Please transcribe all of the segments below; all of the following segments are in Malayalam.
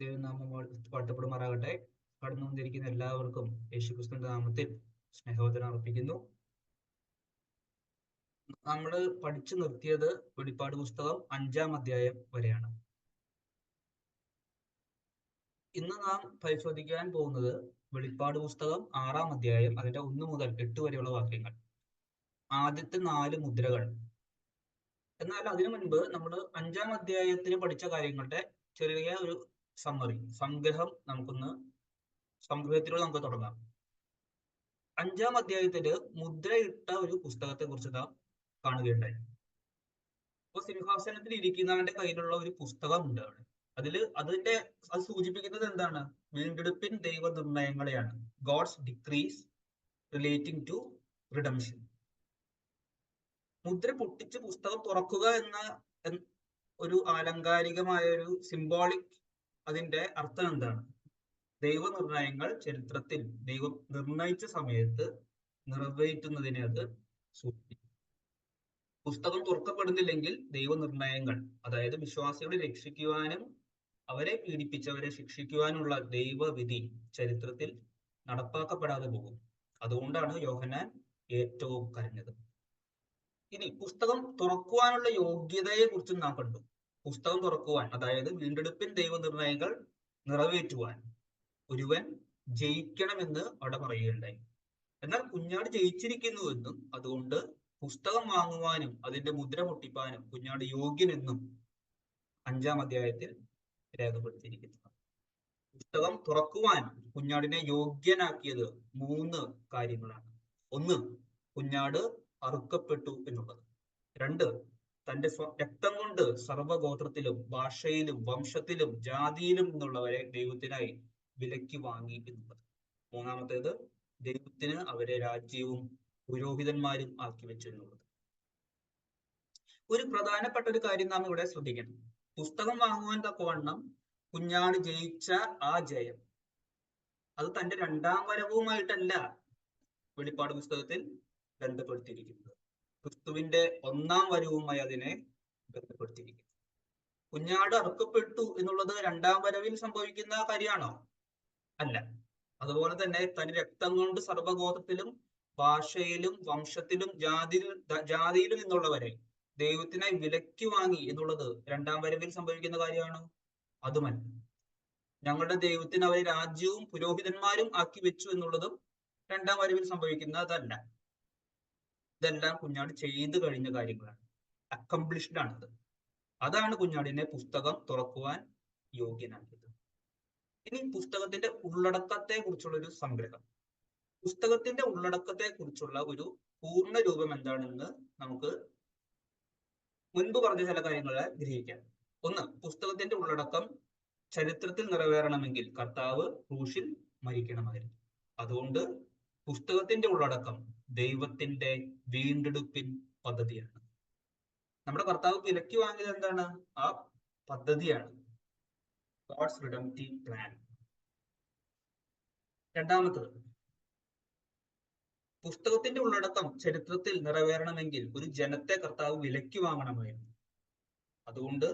ദൈവനാമം വാഴ്ത്തപ്പെടുമാറാകട്ടെ. കടന്നുവന്നിരിക്കുന്ന എല്ലാവർക്കും യേശുക്രിസ്തുവിന്റെ നാമത്തിൽ സ്നേഹവന്ദനം അർപ്പിക്കുന്നു. നമ്മൾ പഠിച്ചു നിർത്തിയത് വെളിപ്പാട് പുസ്തകം 5-ാം അധ്യായം വരെയാണ്. ഇന്ന് നാം പരിശോധിക്കാൻ പോകുന്നത് വെളിപ്പാട് പുസ്തകം 6-ാം അധ്യായം, അതിന്റെ 1 മുതൽ 8 വരെയുള്ള വാക്യങ്ങൾ, ആദ്യത്തെ 4 മുദ്രകൾ. എന്നാൽ അതിനു മുൻപ് നമ്മൾ 5-ാം അധ്യായത്തിൽ പഠിച്ച കാര്യങ്ങളുടെ ചെറിയ ഒരു സംഗ്രഹത്തിലൂടെ നമുക്ക് തുടങ്ങാം. 5-ാം അധ്യായത്തില് മുദ്രയിട്ട ഒരു പുസ്തകത്തെ കുറിച്ച് നാം കാണുകയുണ്ടായി. അപ്പൊ സിംഹാസനത്തിൽ ഇരിക്കുന്നവന്റെ കയ്യിലുള്ള ഒരു പുസ്തകം ഉണ്ട് അവിടെ. അത് സൂചിപ്പിക്കുന്നത് എന്താണ്? വീണ്ടെടുപ്പിൻ ദൈവ നിർണയങ്ങളെയാണ്. God's decrees relating to redemption. മുദ്ര പൊട്ടിച്ച് പുസ്തകം തുറക്കുക എന്ന ഒരു ആലങ്കാരികമായ ഒരു സിംബോളിക്, അതിന്റെ അർത്ഥം എന്താണ്? ദൈവനിർണയങ്ങൾ ചരിത്രത്തിൽ ദൈവം നിർണയിച്ച സമയത്ത് നിറവേറ്റുന്നതിനെ അത് സൂചിപ്പിക്കും. പുസ്തകം തുറക്കപ്പെടുന്നില്ലെങ്കിൽ ദൈവനിർണയങ്ങൾ, അതായത് വിശ്വാസികളെ രക്ഷിക്കുവാനും അവരെ പീഡിപ്പിച്ചവരെ ശിക്ഷിക്കുവാനുള്ള ദൈവവിധി ചരിത്രത്തിൽ നടപ്പാക്കപ്പെടാതെ പോകും. അതുകൊണ്ടാണ് യോഹന്നാൻ ഏറ്റവും കരഞ്ഞത്. ഇനി പുസ്തകം തുറക്കുവാനുള്ള യോഗ്യതയെ കുറിച്ചും നാം കണ്ടു. പുസ്തകം തുറക്കുവാൻ, അതായത് വീണ്ടെടുപ്പിൻ ദൈവനിർണയങ്ങൾ നിറവേറ്റുവാൻ ഒരുവൻ ജയിക്കണമെന്ന് അവിടെ പറയുകയുണ്ടായി. എന്നാൽ കുഞ്ഞാട് ജയിച്ചിരിക്കുന്നുവെന്നും അതുകൊണ്ട് പുസ്തകം വാങ്ങുവാനും അതിന്റെ മുദ്ര പൊട്ടിപ്പാനും കുഞ്ഞാട് യോഗ്യനെന്നും 5-ാം അധ്യായത്തിൽ രേഖപ്പെടുത്തിയിരിക്കുന്നു. പുസ്തകം തുറക്കുവാൻ കുഞ്ഞാടിനെ യോഗ്യനാക്കിയത് 3 കാര്യങ്ങളാണ്. 1, കുഞ്ഞാട് അറുക്കപ്പെട്ടു എന്നുള്ളത്. 2, തന്റെ രക്തം കൊണ്ട് സർവ്വഗോത്രത്തിലും ഭാഷയിലും വംശത്തിലും ജാതിയിലും നിന്നുള്ളവരെ ദൈവത്തിനായി വിലയ്ക്ക് വാങ്ങി എന്നുള്ളത്. 3-മത്തേത്, ദൈവത്തിന് അവരെ രാജ്യവും പുരോഹിതന്മാരും ആക്കി വെച്ചു എന്നുള്ളത്. ഒരു പ്രധാനപ്പെട്ട ഒരു കാര്യം നാം ഇവിടെ ശ്രദ്ധിക്കണം. പുസ്തകം വാങ്ങുവാൻ തക്കവണ്ണം കുഞ്ഞാട് ജയിച്ച ആ ജയം, അത് തന്റെ 2-ാം വരവുമായിട്ടല്ല വെളിപ്പാട് പുസ്തകത്തിൽ ബന്ധപ്പെടുത്തിയിരിക്കുന്നത്. ക്രിസ്തുവിന്റെ 1-ാം വരവുമായി അതിനെ ബന്ധപ്പെടുത്തിയിരിക്കുന്നു. കുഞ്ഞാട് അറുക്കപ്പെട്ടു എന്നുള്ളത് 2-ാം വരവിൽ സംഭവിക്കുന്ന കാര്യമാണോ? അല്ല. അതുപോലെ തന്നെ തന്റെ രക്തം കൊണ്ട് സർവ്വഗോത്രത്തിലും ഭാഷയിലും വംശത്തിലും ജാതിയിലും നിന്നുള്ളവരെ ദൈവത്തിനായി വിലയ്ക്ക് വാങ്ങി എന്നുള്ളത് 2-ാം വരവിൽ സംഭവിക്കുന്ന കാര്യമാണോ? അതുമല്ല. ഞങ്ങളുടെ ദൈവത്തിന് അവരെ രാജ്യവും പുരോഹിതന്മാരും ആക്കി വെച്ചു എന്നുള്ളതും 2-ാം വരവിൽ സംഭവിക്കുന്നതല്ല. ഇതെല്ലാം കുഞ്ഞാട് ചെയ്തു കഴിഞ്ഞ കാര്യങ്ങളാണ്. അക്കംപ്ലിഷ്ഡ് ആണത്. അതാണ് കുഞ്ഞാടിനെ പുസ്തകം തുറക്കുവാൻ യോഗ്യനാക്കിയത്. ഇനി പുസ്തകത്തിന്റെ ഉള്ളടക്കത്തെ കുറിച്ചുള്ള ഒരു സംഗ്രഹം. പുസ്തകത്തിന്റെ ഉള്ളടക്കത്തെ കുറിച്ചുള്ള ഒരു പൂർണ്ണ രൂപം എന്താണെന്ന് നമുക്ക് മുൻപ് പറഞ്ഞ ചില കാര്യങ്ങളെ ഗ്രഹിക്കാം. 1, പുസ്തകത്തിന്റെ ഉള്ളടക്കം ചരിത്രത്തിൽ നിറവേറണമെങ്കിൽ കർത്താവ് ക്രൂശിൽ മരിക്കണമായിരുന്നു. അതുകൊണ്ട് പുസ്തകത്തിന്റെ ഉള്ളടക്കം ദൈവത്തിന്റെ വീണ്ടെടുപ്പിൻ പദ്ധതിയാണ്. നമ്മുടെ കർത്താവ് വിലയ്ക്ക് വാങ്ങിയത് എന്താണ്? ആ പദ്ധതിയാണ്. God's റിഡംപ്റ്റീവ് plan. 2-മത്തത്, പുസ്തകത്തിന്റെ ഉള്ളടക്കം ചരിത്രത്തിൽ നിറവേറണമെങ്കിൽ ഒരു ജനത്തെ കർത്താവ് വിലയ്ക്ക് വാങ്ങണമായിരുന്നു. അതുകൊണ്ട്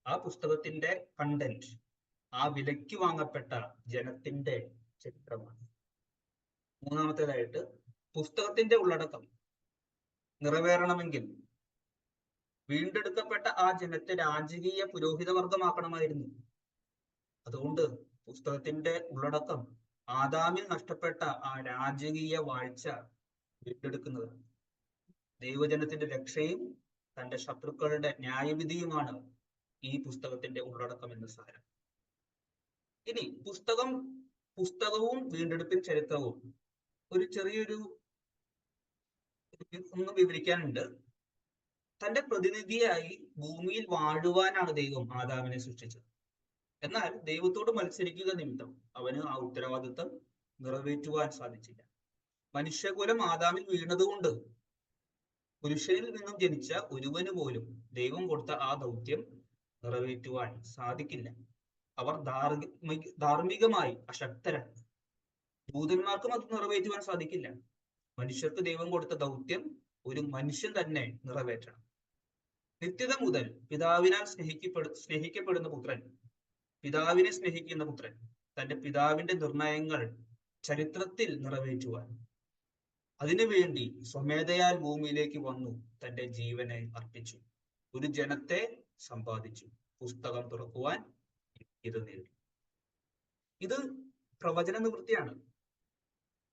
ആ പുസ്തകത്തിന്റെ കണ്ടന്റ് ആ വിലയ്ക്ക് വാങ്ങപ്പെട്ട ജനത്തിന്റെ ചരിത്രമാണ്. 3-മത്തേതായിട്ട്, പുസ്തകത്തിന്റെ ഉള്ളടക്കം നിറവേറണമെങ്കിൽ വീണ്ടെടുക്കപ്പെട്ട ആ ജനത്തെ രാജകീയ പുരോഹിതവർഗമാക്കണമായിരുന്നു. അതുകൊണ്ട് പുസ്തകത്തിന്റെ ഉള്ളടക്കം ആദാമിൽ നഷ്ടപ്പെട്ട ആ രാജകീയ വാഴ്ച വീണ്ടെടുക്കുന്നതാണ്. ദൈവജനത്തിന്റെ രക്ഷയും തന്റെ ശത്രുക്കളുടെ ന്യായവിധിയുമാണ് ഈ പുസ്തകത്തിന്റെ ഉള്ളടക്കം എന്ന് സാരം. ഇനി പുസ്തകവും വീണ്ടെടുപ്പിൻ ചരിത്രവും ഒരു ചെറിയൊരു ഒന്ന് വിവരിക്കാനുണ്ട്. തന്റെ പ്രതിനിധിയായി ഭൂമിയിൽ വാഴുവാനാണ് ദൈവം ആദാമിനെ സൃഷ്ടിച്ചത്. എന്നാൽ ദൈവത്തോട് മത്സരിക്കുക നിമിത്തം അവന് ആ ഉത്തരവാദിത്വം നിറവേറ്റുവാൻ സാധിച്ചില്ല. മനുഷ്യകുലം ആദാമിൽ വീണതുകൊണ്ട് പുരുഷനിൽ നിന്നും ജനിച്ച ഒരുവന് പോലും ദൈവം കൊടുത്ത ആ ദൗത്യം നിറവേറ്റുവാൻ സാധിക്കില്ല. അവർ ധാർമ്മികമായി അശക്തരാണ്. ദൂതന്മാർക്കും അത് നിറവേറ്റുവാൻ സാധിക്കില്ല. മനുഷ്യർക്ക് ദൈവം കൊടുത്ത ദൗത്യം ഒരു മനുഷ്യൻ തന്നെ നിറവേറ്റണം. നിത്യത മുതൽ പിതാവിനാൽ സ്നേഹിക്കപ്പെടുന്ന പുത്രൻ പിതാവിനെ സ്നേഹിക്കുന്ന പുത്രൻ തന്റെ പിതാവിന്റെ നിർണയങ്ങൾ ചരിത്രത്തിൽ നിറവേറ്റുവാൻ അതിനുവേണ്ടി സ്വമേധയാൽ ഭൂമിയിലേക്ക് വന്നു തന്റെ ജീവനെ അർപ്പിച്ചു. ഒരു ജനത്തെ സമ്പാദിച്ചു. പുസ്തകം തുറക്കുവാൻ ഇത് നേടി. ഇത് പ്രവചന നിവൃത്തിയാണ്.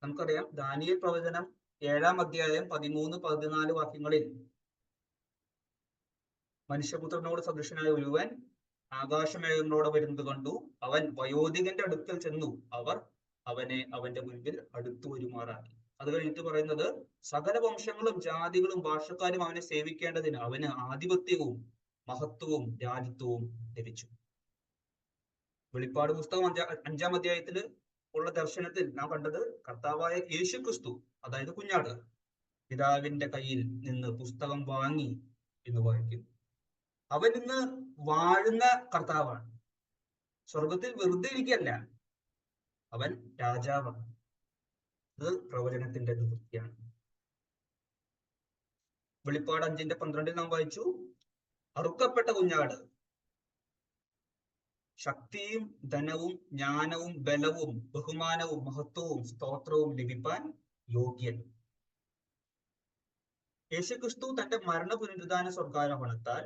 നമുക്കറിയാം ദാനിയേൽ പ്രവചനം 7-ാം അധ്യായം 13-14 വാക്യങ്ങളിൽ മനുഷ്യപുത്രനോട് സദൃശനായ ഒരുവൻ ആകാശമേഘങ്ങളോടെ വരുന്നത് കണ്ടു. അവൻ വയോധികന്റെ അടുക്കൽ ചെന്നു. അവർ അവനെ അവന്റെ മുൻപിൽ അടുത്തു വരുമാറാക്കി. അത് കഴിഞ്ഞിട്ട് പറയുന്നത്, സകല വംശങ്ങളും ജാതികളും ഭാഷക്കാരും അവനെ സേവിക്കേണ്ടതിന് അവന് ആധിപത്യവും മഹത്വവും രാജ്യത്വവും ലഭിച്ചു. വെളിപ്പാട് പുസ്തകം 5-ാം അധ്യായത്തിൽ ഉള്ള ദർശനത്തിൽ നാം കണ്ടത് കർത്താവായ യേശു ക്രിസ്തു, അതായത് കുഞ്ഞാട്, പിതാവിന്റെ കയ്യിൽ നിന്ന് പുസ്തകം വാങ്ങി എന്ന് വായിക്കുന്നു. അവൻ ഇന്ന് വാഴുന്ന കർത്താവാണ്. സ്വർഗത്തിൽ വെറുതെ ഇരിക്കല്ല, അവൻ രാജാവാണ്. ഇത് പ്രവചനത്തിന്റെ നിവൃത്തിയാണ്. വെളിപ്പാട് 5:12 നാം വായിച്ചു, അറുക്കപ്പെട്ട കുഞ്ഞാട് ശക്തിയും ധനവും ജ്ഞാനവും ബലവും ബഹുമാനവും മഹത്വവും സ്തോത്രവും ലഭിപ്പാൻ യോഗ്യൻ. യേശുക്രിസ്തു തന്റെ മരണ പുനരുദ്ധാന സ്വർഗാരോഹണത്താൽ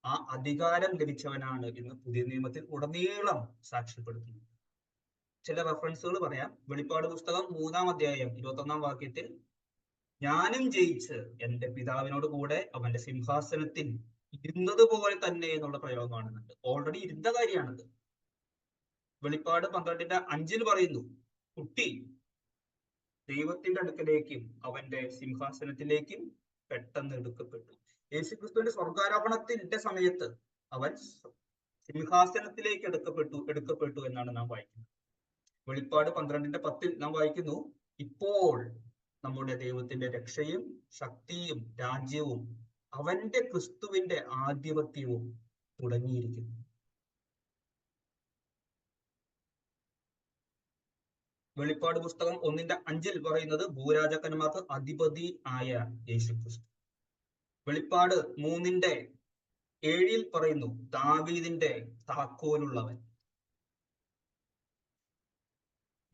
ആ അധികാരം ലഭിച്ചവനാണ് എന്ന് പുതിയ നിയമത്തിൽ ഉടനീളം സാക്ഷ്യപ്പെടുത്തുന്നു. ചില റെഫറൻസുകൾ പറയാം. വെളിപ്പാട് പുസ്തകം 3-ാം അധ്യായം 21-ാം വാക്യത്തിൽ ഞാനും ജയിച്ച് എന്റെ പിതാവിനോട് കൂടെ അവന്റെ സിംഹാസനത്തിൽ ഇരുന്നത് പോലെ തന്നെ എന്നുള്ള പ്രയോഗം കാണുന്നുണ്ട്. ഓൾറെഡി ഇരുന്ന കാര്യമാണത്. വെളിപ്പാട് 12:5 പറയുന്നു, കുട്ടി ദൈവത്തിന്റെ അടുക്കലേക്കും അവന്റെ സിംഹാസനത്തിലേക്കും പെട്ടെന്ന് എടുക്കപ്പെട്ടു. യേശുക്രിസ്തുവിന്റെ സ്വർഗാരോഹണത്തിന്റെ സമയത്ത് അവൻ സിംഹാസനത്തിലേക്ക് എടുക്കപ്പെട്ടു എന്നാണ് നാം വായിക്കുന്നത്. വെളിപ്പാട് 12:10 നാം വായിക്കുന്നു, ഇപ്പോൾ നമ്മുടെ ദൈവത്തിന്റെ രക്ഷയും ശക്തിയും രാജ്യവും അവന്റെ ക്രിസ്തുവിന്റെ ആധിപത്യവും തുടങ്ങിയിരിക്കുന്നു. വെളിപ്പാട് പുസ്തകം 1:5 പറയുന്നത് ഭൂരാജാക്കന്മാർക്ക് അധിപതി ആയ യേശുക്രിസ്തു. വെളിപ്പാട് 3:7 പറയുന്നു ദാവീദിന്റെ താക്കോലുള്ളവൻ.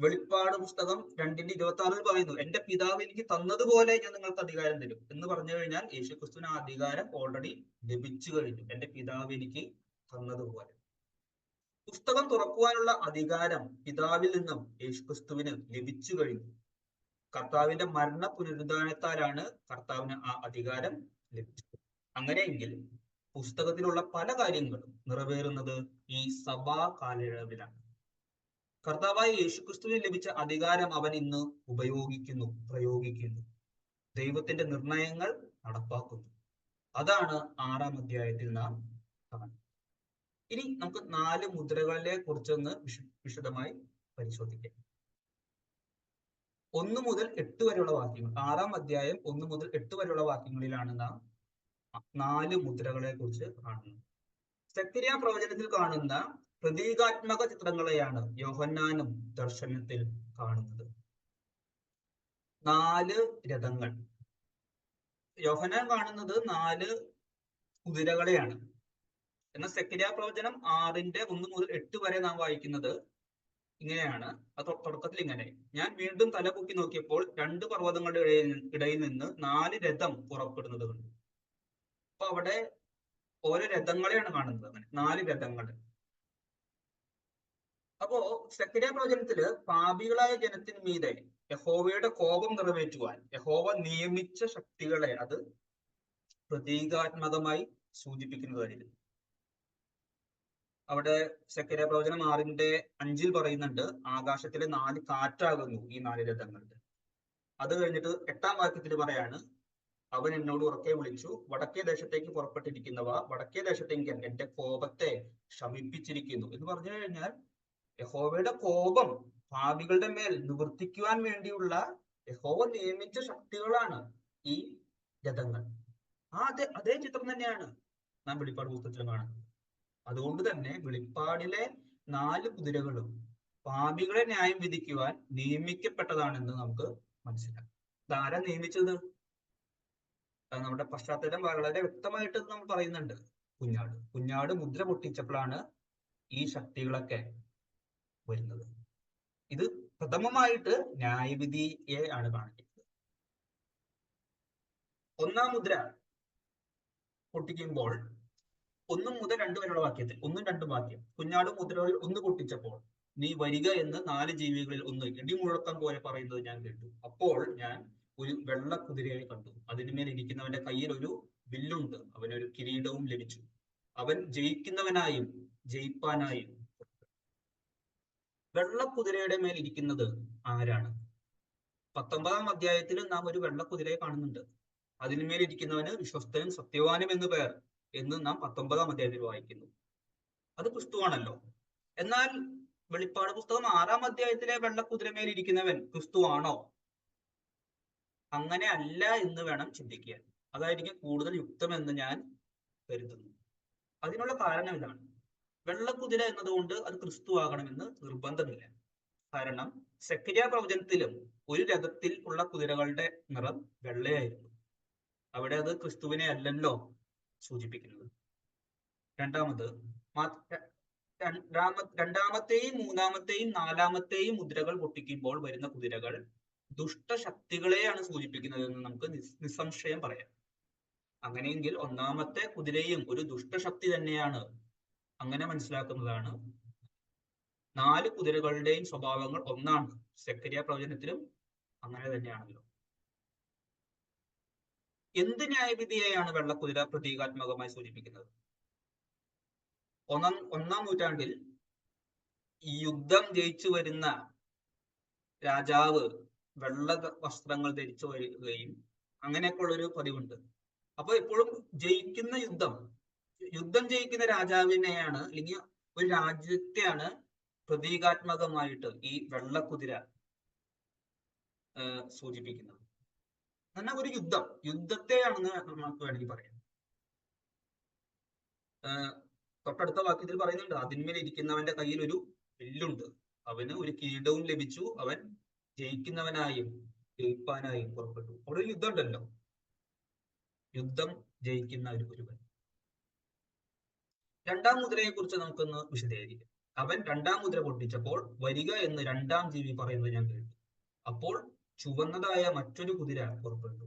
വെളിപ്പാട് പുസ്തകം 2:26 പറയുന്നു എന്റെ പിതാവ് എനിക്ക് തന്നതുപോലെ ഞാൻ നിങ്ങൾക്ക് അധികാരം തരും എന്ന് പറഞ്ഞു കഴിഞ്ഞാൽ യേശുക്രിസ്തുവിന് ആ അധികാരം ഓൾറെഡി ലഭിച്ചു കഴിഞ്ഞു. എന്റെ പിതാവ് എനിക്ക് തന്നതുപോലെ. പുസ്തകം തുറക്കുവാനുള്ള അധികാരം പിതാവിൽ നിന്നും യേശുക്രിസ്തുവിന് ലഭിച്ചു കഴിഞ്ഞു. കർത്താവിന്റെ മരണ പുനരുദ്ധാനത്താലാണ് കർത്താവിന് ആ അധികാരം ലഭിച്ചത്. അങ്ങനെയെങ്കിൽ പുസ്തകത്തിലുള്ള പല കാര്യങ്ങളും നിറവേറുന്നത് ഈ സഭാ കാലയളവിലാണ്. കർത്താവായ യേശുക്രിസ്തുവിന് ലഭിച്ച അധികാരം അവൻ ഇന്ന് പ്രയോഗിക്കുന്നു. ദൈവത്തിന്റെ നിർണയങ്ങൾ നടപ്പാക്കുന്നു. അതാണ് 6-ാം അധ്യായത്തിൽ നാം കാണുന്നത്. ഇനി നമുക്ക് 4 മുദ്രകളെ കുറിച്ചൊന്ന് വിശദമായി പരിശോധിക്കാം. 1 മുതൽ 8 വരെയുള്ള വാക്യങ്ങൾ, 6-ാം അധ്യായം 1 മുതൽ 8 വരെയുള്ള വാക്യങ്ങളിലാണ് നാം 4 മുദ്രകളെ കുറിച്ച് കാണുന്നത്. സെഖര്യാ പ്രവചനത്തിൽ കാണുന്ന പ്രതീകാത്മക ചിത്രങ്ങളെയാണ് യോഹന്നാനും ദർശനത്തിൽ കാണുന്നത്. 4 രഥങ്ങൾ. യോഹന്നാൻ കാണുന്നത് 4 കുതിരകളെയാണ്. എന്നാൽ സെഖര്യാ പ്രവചനം 6:1 മുതൽ 8 വരെ നാം വായിക്കുന്നത് ഇങ്ങനെയാണ്. അത് തുടക്കത്തിൽ ഇങ്ങനെ, ഞാൻ വീണ്ടും തലപൊക്കി നോക്കിയപ്പോൾ 2 പർവ്വതങ്ങളുടെ ഇടയിൽ നിന്ന് 4 രഥം പുറപ്പെടുന്നത് കണ്ടു. അപ്പൊ അവിടെ ഓരോ രഥങ്ങളെയാണ് കാണുന്നത്. അങ്ങനെ 4 രഥങ്ങൾ. അപ്പോ സെഖര്യാ പ്രവചനത്തില് പാപികളായ ജനത്തിന് മീതെ യഹോവയുടെ കോപം നിറവേറ്റുവാൻ യഹോവ നിയമിച്ച ശക്തികളെ അത് പ്രതീകാത്മകമായി സൂചിപ്പിക്കുന്നതായിരുന്നു. അവിടെ സെഖര്യാ പ്രവചനം 6:5 പറയുന്നുണ്ട് ആകാശത്തിലെ 4 കാറ്റാകുന്നു ഈ 4 രഥങ്ങളുടെ. അത് കഴിഞ്ഞിട്ട് 8-ാം വാക്യത്തിൽ പറയാണ്, അവൻ എന്നോട് ഉറക്കെ വിളിച്ചു, വടക്കേ ദേശത്തേക്ക് പുറപ്പെട്ടിരിക്കുന്നവ വടക്കേ ദേശത്തേക്ക് എന്റെ കോപത്തെ ശമിപ്പിച്ചിരിക്കുന്നു എന്ന് പറഞ്ഞു കഴിഞ്ഞാൽ യഹോവയുടെ കോപം പാപികളുടെ മേൽ നിവർത്തിക്കുവാൻ വേണ്ടിയുള്ള യഹോവ നിയമിച്ച ശക്തികളാണ് ഈ രഥങ്ങൾ. അതേ ചിത്രം തന്നെയാണ് നാം വെളിപ്പാട് പുസ്തകത്തിൽ കാണുന്നത്. അതുകൊണ്ട് തന്നെ വെളിപ്പാടിലെ 4 കുതിരകളും പാപികളെ ന്യായം വിധിക്കുവാൻ നിയമിക്കപ്പെട്ടതാണെന്ന് നമുക്ക് മനസ്സിലാക്കാം. ഇതാരാ നിയമിച്ചത്? നമ്മുടെ പശ്ചാത്തലം വളരെ വ്യക്തമായിട്ട് നമ്മൾ പറയുന്നുണ്ട്. കുഞ്ഞാട് മുദ്ര പൊട്ടിച്ചപ്പോഴാണ് ഈ ശക്തികളൊക്കെ വരുന്നത്. ഇത് പ്രഥമമായിട്ട് ന്യായവിധിയെ ആണ് കാണിക്കുന്നത്. ഒന്നാം മുദ്ര പൊട്ടിക്കുമ്പോൾ 1 മുതൽ 2 വരെയുള്ള വാക്യത്തിൽ 1ഉം 2ഉം വാക്യം, കുഞ്ഞാടും മുദ്രകൾ ഒന്ന് പൊട്ടിച്ചപ്പോൾ നീ വരിക എന്ന് 4 ജീവികളിൽ ഒന്ന് ഇടിമുഴക്കം പോലെ പറയുന്നത് ഞാൻ കേട്ടു. അപ്പോൾ ഞാൻ ഒരു വെള്ള കുതിരയെ കണ്ടു. അതിന്മേൽ ഇരിക്കുന്നവന്റെ കയ്യിൽ ഒരു വില്ലുണ്ട്. അവനൊരു കിരീടവും ലഭിച്ചു. അവൻ ജയിക്കുന്നവനായും ജയിപ്പാനായും. വെള്ള കുതിരയുടെ മേൽ ഇരിക്കുന്നത് ആരാണ്? 19-ാം അധ്യായത്തിൽ നാം ഒരു വെള്ള കുതിരയെ കാണുന്നുണ്ട്. അതിന്മേൽ ഇരിക്കുന്നവന് വിശ്വസ്തനും സത്യവാനും എന്ന് പേർ എന്ന് നാം 19-ാം അധ്യായത്തിൽ വായിക്കുന്നു. അത് ക്രിസ്തുവാണല്ലോ. എന്നാൽ വെളിപ്പാട് പുസ്തകം 6-ാം അധ്യായത്തിലെ വെള്ള കുതിരമേൽ ഇരിക്കുന്നവൻ ക്രിസ്തുവാണോ? അങ്ങനെ അല്ല എന്ന് വേണം ചിന്തിക്കാൻ. അതായിരിക്കും കൂടുതൽ യുക്തമെന്ന് ഞാൻ കരുതുന്നു. അതിനുള്ള കാരണം ഇതാണ്. വെള്ളക്കുതിര എന്നതുകൊണ്ട് അത് ക്രിസ്തു ആകണമെന്ന് നിർബന്ധമില്ല. കാരണം സെക്കരിയ പ്രവചനത്തിലും ഒരു രഥത്തിൽ ഉള്ള കുതിരകളുടെ നിറം വെള്ളയായിരുന്നു. അവിടെ അത് ക്രിസ്തുവിനെ അല്ലല്ലോ സൂചിപ്പിക്കുന്നത്. രണ്ടാമത്തെയും 3-ാമത്തെയും 4-ാമത്തെയും മുദ്രകൾ പൊട്ടിക്കുമ്പോൾ വരുന്ന കുതിരകൾ ദുഷ്ടശക്തികളെയാണ് സൂചിപ്പിക്കുന്നത് എന്ന് നമുക്ക് നിസ്സംശയം പറയാം. അങ്ങനെയെങ്കിൽ 1-ാമത്തെ കുതിരയും ഒരു ദുഷ്ടശക്തി തന്നെയാണ്. അങ്ങനെ മനസ്സിലാക്കുന്നതാണ്. 4 കുതിരകളുടെയും സ്വഭാവങ്ങൾ ഒന്നാണ്. സെക്കരിയ പ്രവചനത്തിലും അങ്ങനെ തന്നെയാണല്ലോ. എന്ത് ന്യായവിധിയെയാണ് വെള്ളക്കുതിര പ്രതീകാത്മകമായി സൂചിപ്പിക്കുന്നത്? 1-ാം നൂറ്റാണ്ടിൽ ഈ യുദ്ധം ജയിച്ചു വരുന്ന രാജാവ് വെള്ള വസ്ത്രങ്ങൾ ധരിച്ചു വരികയും അങ്ങനെയൊക്കെയുള്ളൊരു പതിവുണ്ട്. അപ്പൊ എപ്പോഴും ജയിക്കുന്ന യുദ്ധം ജയിക്കുന്ന രാജാവിനെയാണ്, അല്ലെങ്കിൽ ഒരു രാജ്യത്തെയാണ് പ്രതീകാത്മകമായിട്ട് ഈ വെള്ളക്കുതിര സൂചിപ്പിക്കുന്നത്. എന്നാൽ ഒരു യുദ്ധത്തെയാണെന്ന് നമുക്ക് വേണമെങ്കിൽ പറയാം. തൊട്ടടുത്ത വാക്യത്തിൽ പറയുന്നുണ്ട്, അതിന്മേൽ ഇരിക്കുന്നവന്റെ കയ്യിൽ ഒരു വില്ലുണ്ട്. അവന് ഒരു കിരീടവും ലഭിച്ചു. അവൻ ജയിക്കുന്നവനായും ജയിപ്പാനായും പുറപ്പെട്ടു. അവിടെ ഒരു യുദ്ധം ഉണ്ടല്ലോ. യുദ്ധം ജയിക്കുന്ന ഒരുവൻ. 2-ാം മുദ്രയെ കുറിച്ച് നമുക്കൊന്ന് വിശദീകരിക്കാം. അവൻ 2-ാം മുദ്ര പൊട്ടിച്ചപ്പോൾ വരിക എന്ന് 2-ാം ജീവി പറയുന്നത് ഞാൻ കേട്ടു. അപ്പോൾ ചുവന്നതായ മറ്റൊരു കുതിര പുറപ്പെട്ടു.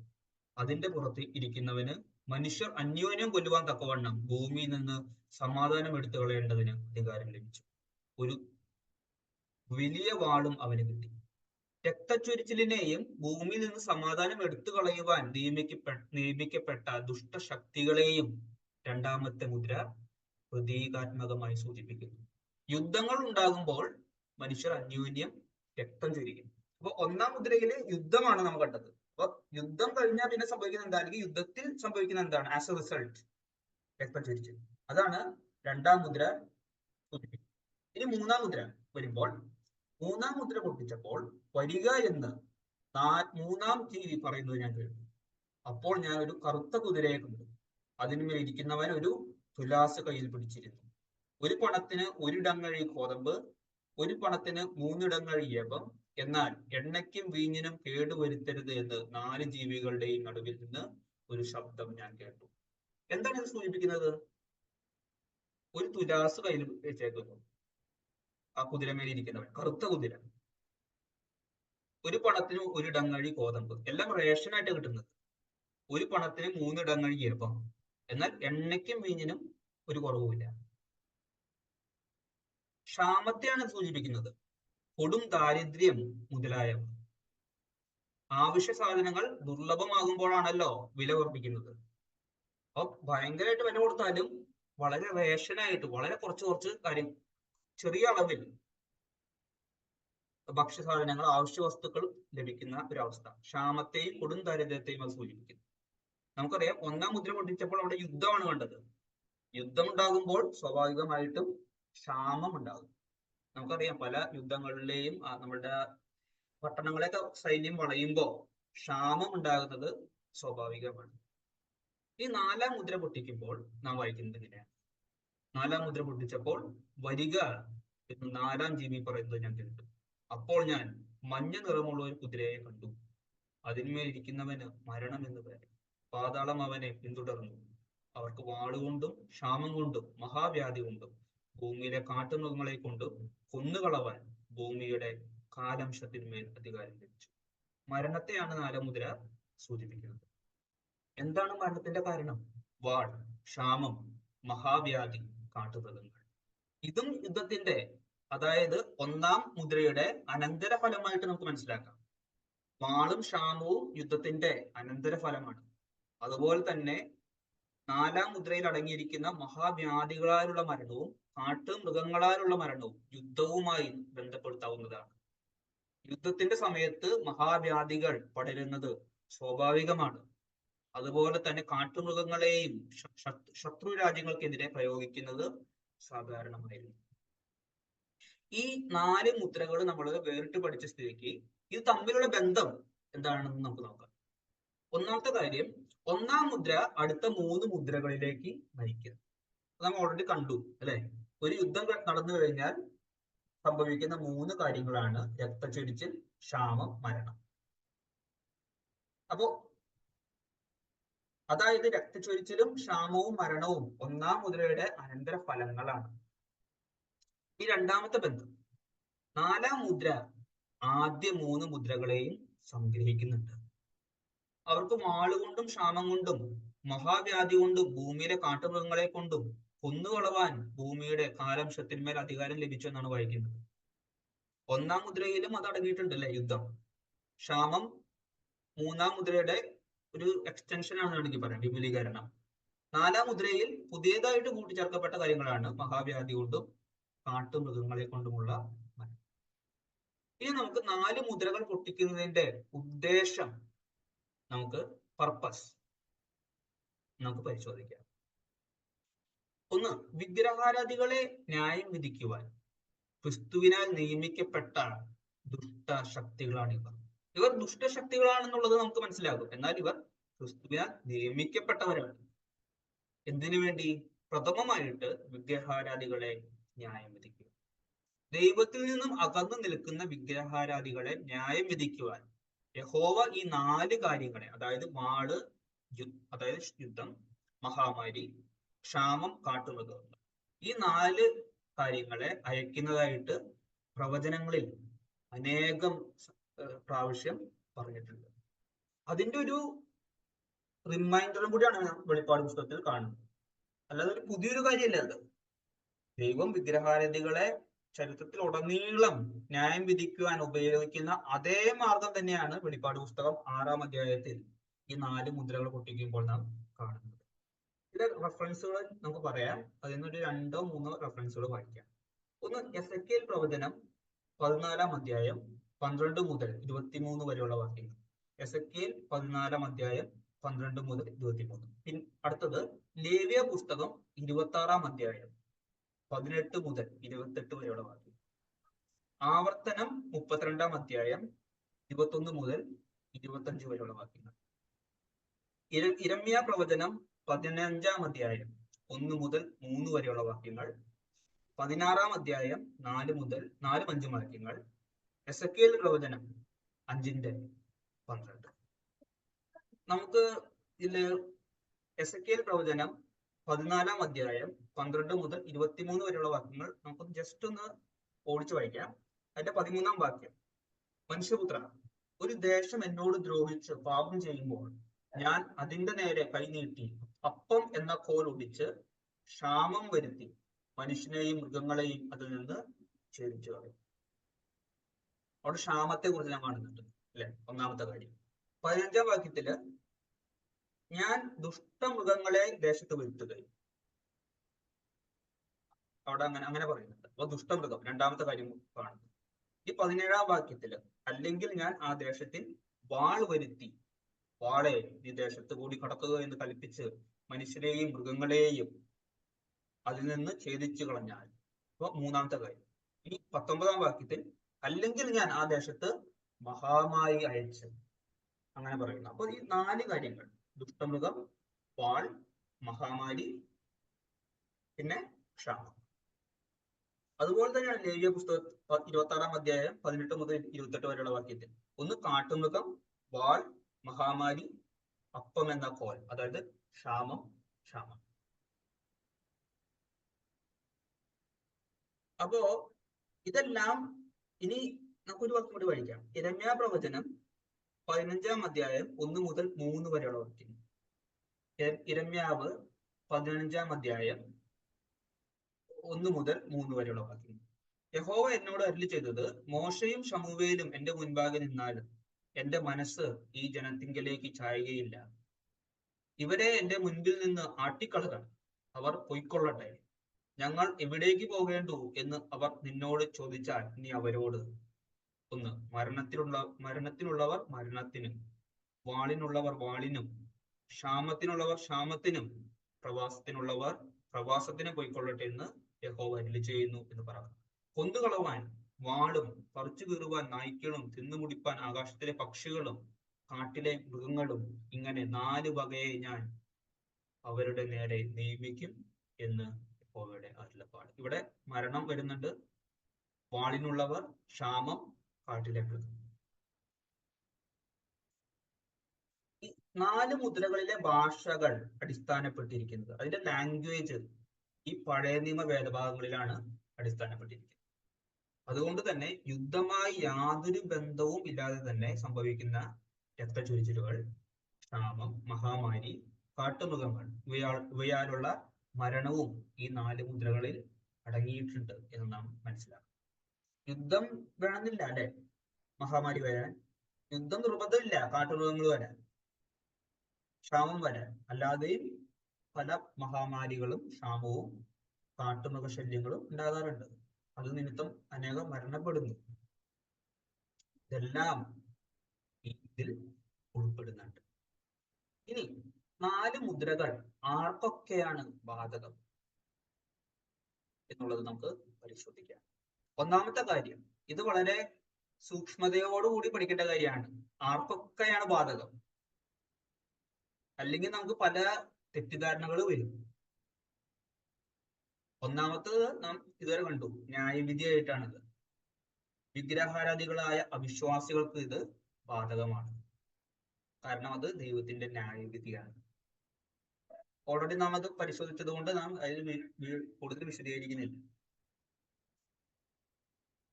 അതിന്റെ പുറത്ത് ഇരിക്കുന്നവന് മനുഷ്യർ അന്യോന്യം കൊല്ലുവാൻ തക്കവണ്ണം ഭൂമിയിൽ നിന്ന് സമാധാനം എടുത്തു കളയേണ്ടതിന് അധികാരം ലഭിച്ചു. ഒരു വലിയ വാളും അവന് കിട്ടി. രക്തച്ചൊരിച്ചിലിനെയും ഭൂമിയിൽ നിന്ന് സമാധാനം എടുത്തു കളയുവാൻ നിയമിക്കപ്പെട്ട ദുഷ്ടശക്തികളെയും 2-ാമത്തെ മുദ്ര പ്രതീകാത്മകമായി സൂചിപ്പിക്കുന്നു. യുദ്ധങ്ങൾ ഉണ്ടാകുമ്പോൾ മനുഷ്യർ അന്യോന്യം രക്തം ചൊരിയും. അപ്പൊ 1-ാം മുദ്രയില് യുദ്ധമാണ് നാം കണ്ടത്. അപ്പൊ യുദ്ധം കഴിഞ്ഞാൽ പിന്നെ സംഭവിക്കുന്ന എന്താണ്? അല്ലെങ്കിൽ യുദ്ധത്തിൽ സംഭവിക്കുന്ന എന്താണ്? ആസ് എ റിസൾട്ട് രക്തം ചൊരിച്ചിൽ. അതാണ് 2-ാം മുദ്ര സൂചിപ്പിക്കുന്നത്. ഇനി 3-ാം മുദ്ര വരുമ്പോൾ, 3-ാം മുദ്ര പൊട്ടിച്ചപ്പോൾ വരിക എന്ന് 3-ാം ജീവി പറയുന്നത് ഞാൻ കേട്ടു. അപ്പോൾ ഞാൻ ഒരു കറുത്ത കുതിരയെ കണ്ടു. അതിന്മേൽ ഇരിക്കുന്നവൻ ഒരു തുലാസ് കയ്യിൽ പിടിച്ചിരുന്നു. ഒരു പണത്തിന് 1 ഇടങ്ങഴി ഗോതമ്പ്, ഒരു പണത്തിന് 3 ഇടങ്ങഴി യവം. എന്നാൽ എണ്ണയ്ക്കും വീഞ്ഞിനും കേടുവരുത്തരുത് എന്ന് 4 ജീവികളുടെയും നടുവിൽ നിന്ന് ഒരു ശബ്ദം ഞാൻ കേട്ടു. എന്താണ് ഇത് സൂചിപ്പിക്കുന്നത്? ഒരു തുലാസ് കയ്യിൽ വെച്ചേക്കുന്നു ആ കുതിരമേൽ ഇരിക്കുന്നവൻ, കറുത്ത കുതിര. ഒരു പണത്തിന് 1 ഇടങ്ങഴി ഗോതമ്പ്, എല്ലാം റേഷനായിട്ട് കിട്ടുന്നത്. ഒരു പണത്തിന് 3 ഇടങ്ങഴി യവം. എന്നാൽ എണ്ണയ്ക്കും വീഞ്ഞിനും ഒരു കുറവുമില്ല. ക്ഷാമത്തെയാണ് സൂചിപ്പിക്കുന്നത്. കൊടും ദാരിദ്ര്യം മുതലായവ. ആവശ്യ സാധനങ്ങൾ ദുർലഭമാകുമ്പോഴാണല്ലോ വില വർദ്ധിക്കുന്നത്. അപ്പൊ ഭയങ്കരമായിട്ട് വില കൊടുത്താലും വളരെ റേഷനായിട്ട് വളരെ കുറച്ച് കാര്യം, ചെറിയ അളവിൽ ഭക്ഷ്യസാധനങ്ങൾ, ആവശ്യ വസ്തുക്കൾ ലഭിക്കുന്ന ഒരവസ്ഥ. ക്ഷാമത്തെയും കൊടും ദാരിദ്ര്യത്തെയും അത് സൂചിപ്പിക്കുന്നു. നമുക്കറിയാം, 1-ാം മുദ്ര പൊട്ടിച്ചപ്പോൾ അവിടെ യുദ്ധമാണ് കണ്ടത്. യുദ്ധം ഉണ്ടാകുമ്പോൾ സ്വാഭാവികമായിട്ടും ക്ഷാമം ഉണ്ടാകും. നമുക്കറിയാം, പല യുദ്ധങ്ങളിലെയും നമ്മുടെ പട്ടണങ്ങളെയൊക്കെ സൈന്യം വളയുമ്പോൾ ക്ഷാമം ഉണ്ടാകുന്നത് സ്വാഭാവികമാണ്. ഈ 4-ാം മുദ്ര പൊട്ടിക്കുമ്പോൾ നാം വായിക്കുന്നത് ഇങ്ങനെയാണ്. 4-ാം മുദ്ര പൊട്ടിച്ചപ്പോൾ വരിക എന്ന് 4-ാം ജീവി പറയുന്നത് ഞാൻ കേട്ടു. അപ്പോൾ ഞാൻ മഞ്ഞ നിറമുള്ള ഒരു കുതിരയെ കണ്ടു. അതിന്മേൽ ഇരിക്കുന്നവന് മരണം എന്ന് പേര്. പാതാളം അവനെ പിന്തുടർന്നു. അവർക്ക് വാളുകൊണ്ടും ക്ഷാമം കൊണ്ടും മഹാവ്യാധി കൊണ്ടും ഭൂമിയിലെ കാട്ടുമൃഗങ്ങളെ കൊണ്ട് കൊന്നുകളവാൻ ഭൂമിയുടെ കാലംശത്തിന്മേൽ അധികാരം ലഭിച്ചു. മരണത്തെയാണ് നാലമുദ്ര സൂചിപ്പിക്കുന്നത്. എന്താണ് മരണത്തിന്റെ കാരണം? വാൾ, ക്ഷാമം, മഹാവ്യാധി, കാട്ടുമൃഗങ്ങൾ. ഇതും യുദ്ധത്തിന്റെ, അതായത് ഒന്നാം മുദ്രയുടെ അനന്തരഫലമായിട്ട് നമുക്ക് മനസ്സിലാക്കാം. വാളും ക്ഷാമവും യുദ്ധത്തിന്റെ അനന്തരഫലമാണ്. അതുപോലെ തന്നെ നാലാം മുദ്രയിൽ അടങ്ങിയിരിക്കുന്ന മഹാവ്യാധികളാലുള്ള മരണവും കാട്ടുമൃഗങ്ങളാലുള്ള മരണവും യുദ്ധവുമായി ബന്ധപ്പെടുത്താവുന്നതാണ്. യുദ്ധത്തിന്റെ സമയത്ത് മഹാവ്യാധികൾ പടരുന്നത് സ്വാഭാവികമാണ്. അതുപോലെ തന്നെ കാട്ടുമൃഗങ്ങളെയും ശത്രു രാജ്യങ്ങൾക്കെതിരെ പ്രയോഗിക്കുന്നത് സാധാരണമായിരുന്നു. ഈ 4 മുദ്രകൾ നമ്മൾ വേറിട്ട് പഠിച്ച സ്ഥിതിക്ക് ഇത് തമ്മിലുള്ള ബന്ധം എന്താണെന്ന് നമുക്ക് നോക്കാം. ഒന്നാമത്തെ കാര്യം, ഒന്നാം മുദ്ര അടുത്ത 3 മുദ്രകളിലേക്ക് നയിക്കുക. നമ്മൾ ഓൾറെഡി കണ്ടു അല്ലെ? ഒരു യുദ്ധം നടന്നു കഴിഞ്ഞാൽ സംഭവിക്കുന്ന 3 കാര്യങ്ങളാണ് രക്തച്ചൊരിച്ചിൽ, ക്ഷാമം, മരണം. അപ്പോ അതായത് രക്തച്ചൊരിച്ചിലും ക്ഷാമവും മരണവും ഒന്നാം മുദ്രയുടെ അനന്തര ഫലങ്ങളാണ്. ഈ രണ്ടാമത്തെ ബന്ധം, നാലാം മുദ്ര ആദ്യ 3 മുദ്രകളെയും സംഗ്രഹിക്കുന്നുണ്ട്. അവർക്ക് വാളുകൊണ്ടും ക്ഷാമം കൊണ്ടും മഹാവ്യാധി കൊണ്ടും ഭൂമിയിലെ കാട്ടുമൃഗങ്ങളെ കൊണ്ടും കൊന്നുകളവാൻ ഭൂമിയുടെ കാലംശത്തിന്മേൽ അധികാരം ലഭിച്ചു എന്നാണ് വായിക്കുന്നത്. ഒന്നാം മുദ്രയിലും അത് അടങ്ങിയിട്ടുണ്ട് അല്ലെ? യുദ്ധം. ക്ഷാമം മൂന്നാം മുദ്രയുടെ ഒരു എക്സ്റ്റൻഷൻ ആണ് വേണമെങ്കിൽ പറയാം, വിപുലീകരണം. നാലാം മുദ്രയിൽ പുതിയതായിട്ട് കൂട്ടിച്ചേർക്കപ്പെട്ട കാര്യങ്ങളാണ് മഹാവ്യാധി കൊണ്ടും കാട്ടുമൃഗങ്ങളെ കൊണ്ടുമുള്ള മരണം. ഇനി നമുക്ക് 4 മുദ്രകൾ പൊട്ടിക്കുന്നതിന്റെ ഉദ്ദേശം, നമുക്ക് പർപ്പസ് നമുക്ക് പരിശോധിക്കാം. ഒന്ന്, വിഗ്രഹാരാധികളെ ന്യായം വിധിക്കുവാൻ ക്രിസ്തുവിനാൽ നിയമിക്കപ്പെട്ട ദുഷ്ടശക്തികളാണ് ഇവർ. ഇവർ ദുഷ്ടശക്തികളാണെന്നുള്ളത് നമുക്ക് മനസ്സിലാകും. എന്നാൽ ഇവർ ക്രിസ്തുവിനാൽ നിയമിക്കപ്പെട്ടവരാണ്. എന്തിനു വേണ്ടി? പ്രഥമമായിട്ട് വിഗ്രഹാരാധികളെ ന്യായം വിധിക്കുക. ദൈവത്തിൽ നിന്നും അകന്നു നിൽക്കുന്ന വിഗ്രഹാരാധികളെ ന്യായം വിധിക്കുവാൻ യഹോവ ഈ 4 കാര്യങ്ങളെ, അതായത് വാള്, അതായത് യുദ്ധം, മഹാമാരി, ക്ഷാമം, കാട്ടുമൃഗങ്ങൾ, ഈ 4 കാര്യങ്ങളെ അയക്കുന്നതായിട്ട് പ്രവചനങ്ങളിൽ അനേകം പ്രാവശ്യം പറഞ്ഞിട്ടുണ്ട്. അതിന്റെ ഒരു റിമൈൻഡറും കൂടിയാണ് വെളിപ്പാട് പുസ്തകത്തിൽ കാണുന്നത്. അല്ലാതെ ഒരു പുതിയൊരു കാര്യമല്ല അത്. ദൈവം വിഗ്രഹാരാധികളെ ചരിത്രത്തിൽ ഉടനീളം ന്യായം വിധിക്കുവാൻ ഉപയോഗിക്കുന്ന അതേ മാർഗം തന്നെയാണ് വെളിപ്പാട് പുസ്തകം 6-ാം അധ്യായത്തിൽ ഈ 4 മുദ്രകൾ പൊട്ടിക്കുമ്പോൾ നാം കാണുന്നത്. ചില റെഫറൻസുകൾ നമുക്ക് പറയാം. അതിൽ നിന്നൊരു 2-3 റെഫറൻസുകൾ വായിക്കാം. ഒന്ന്, എസെക്കിയേൽ പ്രവചനം 14-ാം അധ്യായം 12 മുതൽ 23 വരെയുള്ള വാക്യങ്ങൾ. എസെക്കിയേൽ 14-ാം അധ്യായം 12 മുതൽ 23. അടുത്തത് ലേവ്യ പുസ്തകം 26-ാം അധ്യായം 18 മുതൽ 28 വരെയുള്ള വാക്യം. ആവർത്തനം 32-ാം അധ്യായം 21 മുതൽ 25 വരെയുള്ള വാക്യങ്ങൾ. ഇരമ്യാ പ്രവചനം 15-ാം അധ്യായം 1 മുതൽ 3 വരെയുള്ള വാക്യങ്ങൾ. 16-ാം അധ്യായം 4 മുതൽ 4-5 വാക്യങ്ങൾ. എസെക്കിയേൽ പ്രവചനം 5-12. നമുക്ക് ഇതില് എസെക്കിയേൽ പ്രവചനം 14-ാം അധ്യായം 12 മുതൽ 23 വരെയുള്ള വാക്യങ്ങൾ നമുക്കൊന്ന് ജസ്റ്റ് ഒന്ന് ഓടിച്ചു വായിക്കാം. അതിന്റെ 13-ാം വാക്യം, മനുഷ്യപുത്ര, ഒരു ദേശം എന്നോട് ദ്രോഹിച്ച് പാപം ചെയ്യുമ്പോൾ ഞാൻ അതിന്റെ നേരെ കൈനീട്ടി അപ്പം എന്ന കോൽ ഒടിച്ച് ക്ഷാമം വരുത്തി മനുഷ്യനെയും മൃഗങ്ങളെയും അതിൽ നിന്ന് ഛേദിച്ചു കളയും. അവിടെ ക്ഷാമത്തെ കുറിച്ച് ഞാൻ കാണുന്നുണ്ട് അല്ലെ? ഒന്നാമത്തെ കാര്യം. 15-ാം വാക്യത്തില് ഞാൻ ദുഷ്ടമൃഗങ്ങളെ ദേശത്ത് വരുത്തുകയും, അവിടെ അങ്ങനെ പറയുന്നുണ്ട്. അപ്പൊ ദുഷ്ടമൃഗം രണ്ടാമത്തെ കാര്യം കാണുന്നു. ഈ 17-ാം വാക്യത്തില് അല്ലെങ്കിൽ ഞാൻ ആ ദേശത്തിൽ വാൾ വരുത്തി, വാളെ ഈ ദേശത്ത് കൂടി കടക്കുക എന്ന് കൽപ്പിച്ച് മനുഷ്യരെയും മൃഗങ്ങളെയും അതിൽ നിന്ന് ഛേദിച്ചു കളഞ്ഞാൽ. അപ്പൊ മൂന്നാമത്തെ കാര്യം. ഈ 19-ാം വാക്യത്തിൽ അല്ലെങ്കിൽ ഞാൻ ആ ദേശത്ത് മഹാമാരി അയച്ച്, അങ്ങനെ പറയുന്നു. അപ്പൊ ഈ 4 കാര്യങ്ങൾ, ദുഷ്ടമൃഗം, വാൾ, മഹാമാരി, പിന്നെ ക്ഷാമം. അതുപോലെ തന്നെയാണ് ലേവ്യ പുസ്തകം 26-ാം അധ്യായം 18 മുതൽ 28 വരെയുള്ള വാക്യത്തിൽ. ഒന്ന്, കാട്ടുമൃഗം, വാൾ, മഹാമാരി, അപ്പം എന്ന കോൽ, അതായത് ക്ഷാമം. അപ്പോ ഇതെല്ലാം ഇനി നമുക്കൊരു വാക്ക് കൂടി വായിക്കാം. യിരെമ്യാ പ്രവചനം 15-ാം അധ്യായം 1 മുതൽ 3 വരെയുള്ള വാക്യം. യിരെമ്യാവ് 15-ാം അധ്യായം 1 മുതൽ 3 വരെയുള്ള വാക്യം. യഹോവ എന്നോട് അരുളി ചെയ്തത്, മോശയും ശമൂവേലും എന്റെ മുൻപാകെ നിന്നാലും എന്റെ മനസ്സ് ഈ ജനത്തിങ്കലേക്ക് ചായുകയില്ല. ഇവരെ എന്റെ മുൻപിൽ നിന്ന് ആട്ടിക്കളകണം, അവർ പൊയ്ക്കൊള്ളട്ടെ. ഞങ്ങൾ എവിടേക്ക് പോകേണ്ടു എന്ന് അവർ നിന്നോട് ചോദിച്ചാൽ നീ അവരോട്, 1, മരണത്തിനുള്ളവർ മരണത്തിനും, വാളിനുള്ളവർ വാളിനും, ക്ഷാമത്തിനുള്ളവർ ക്ഷാമത്തിനും, പ്രവാസത്തിനുള്ളവർ പ്രവാസത്തിനും പോയിക്കൊള്ളട്ടെ എന്ന് യഹോവ അരുളി ചെയ്യുന്നു എന്ന് പറഞ്ഞു. കൊന്നുകളവാൻ വാളും, പറിച്ചു കീറുവാൻ നായ്ക്കളും, തിന്നുമുടിപ്പാൻ ആകാശത്തിലെ പക്ഷികളും കാട്ടിലെ മൃഗങ്ങളും, ഇങ്ങനെ 4 വകയെ ഞാൻ അവരുടെ നേരെ നിയമിക്കും എന്ന് യഹോവയുടെ അരുളപ്പാട്. ഇവിടെ മരണം വരുന്നുണ്ട്, വാളിനുള്ളവർ, ക്ഷാമം, കാട്ടിലെ മൃഗം. ഈ 4 മുദ്രകളിലെ ഭാഷകൾ അടിസ്ഥാനപ്പെട്ടിരിക്കുന്നത്, അതിന്റെ ലാംഗ്വേജ് ഈ പഴയ നിയമ വേദഭാഗങ്ങളിലാണ് അടിസ്ഥാനപ്പെട്ടിരിക്കുന്നത്. അതുകൊണ്ട് തന്നെ യുദ്ധമായി യാതൊരു ബന്ധവും ഇല്ലാതെ തന്നെ സംഭവിക്കുന്ന രക്തച്ചൊരിച്ചിലുകൾ, ക്ഷാമം, മഹാമാരി, കാട്ടുമൃഗങ്ങൾ ഇവയാലുള്ള മരണവും ഈ 4 മുദ്രകളിൽ അടങ്ങിയിട്ടുണ്ട് എന്ന് നാം മനസ്സിലാക്കും. യുദ്ധം വേണമെന്നില്ല അല്ലെ മഹാമാരി വരാൻ, യുദ്ധം നിർബന്ധമില്ല കാട്ടുമൃഗങ്ങൾ വരാൻ, ക്ഷാമം വരാൻ. അല്ലാതെയും പല മഹാമാരികളും ക്ഷാമവും കാട്ടുമൃഗശല്യങ്ങളും ഉണ്ടാകാറുണ്ട്. അത് നിമിത്തം അനേകം മരണപ്പെടുന്നു. ഇതെല്ലാം ഇതിൽ ഉൾപ്പെടുന്നുണ്ട്. ഇനി 4 മുദ്രകൾ ആർക്കൊക്കെയാണ് ബാധകം എന്നുള്ളത് നമുക്ക് പരിശോധിക്കാം. ഒന്നാമത്തെ കാര്യം, ഇത് വളരെ സൂക്ഷ്മതയോടുകൂടി പഠിക്കേണ്ട കാര്യമാണ്. ആർക്കൊക്കെയാണ് ബാധകം? അല്ലെങ്കിൽ നമുക്ക് പല തെറ്റിദ്ധാരണകൾ വരും. ഒന്നാമത്തത് നാം ഇതുവരെ കണ്ടു, ന്യായവിധിയായിട്ടാണിത്. വിഗ്രഹാരാധികളായ അവിശ്വാസികൾക്ക് ഇത് ബാധകമാണ്. കാരണം അത് ദൈവത്തിന്റെ ന്യായവിധിയാണ്. ഓൾറെഡി നാം അത് പരിശോധിച്ചത് കൊണ്ട് നാം അതിൽ കൂടുതൽ വിശദീകരിക്കുന്നില്ല.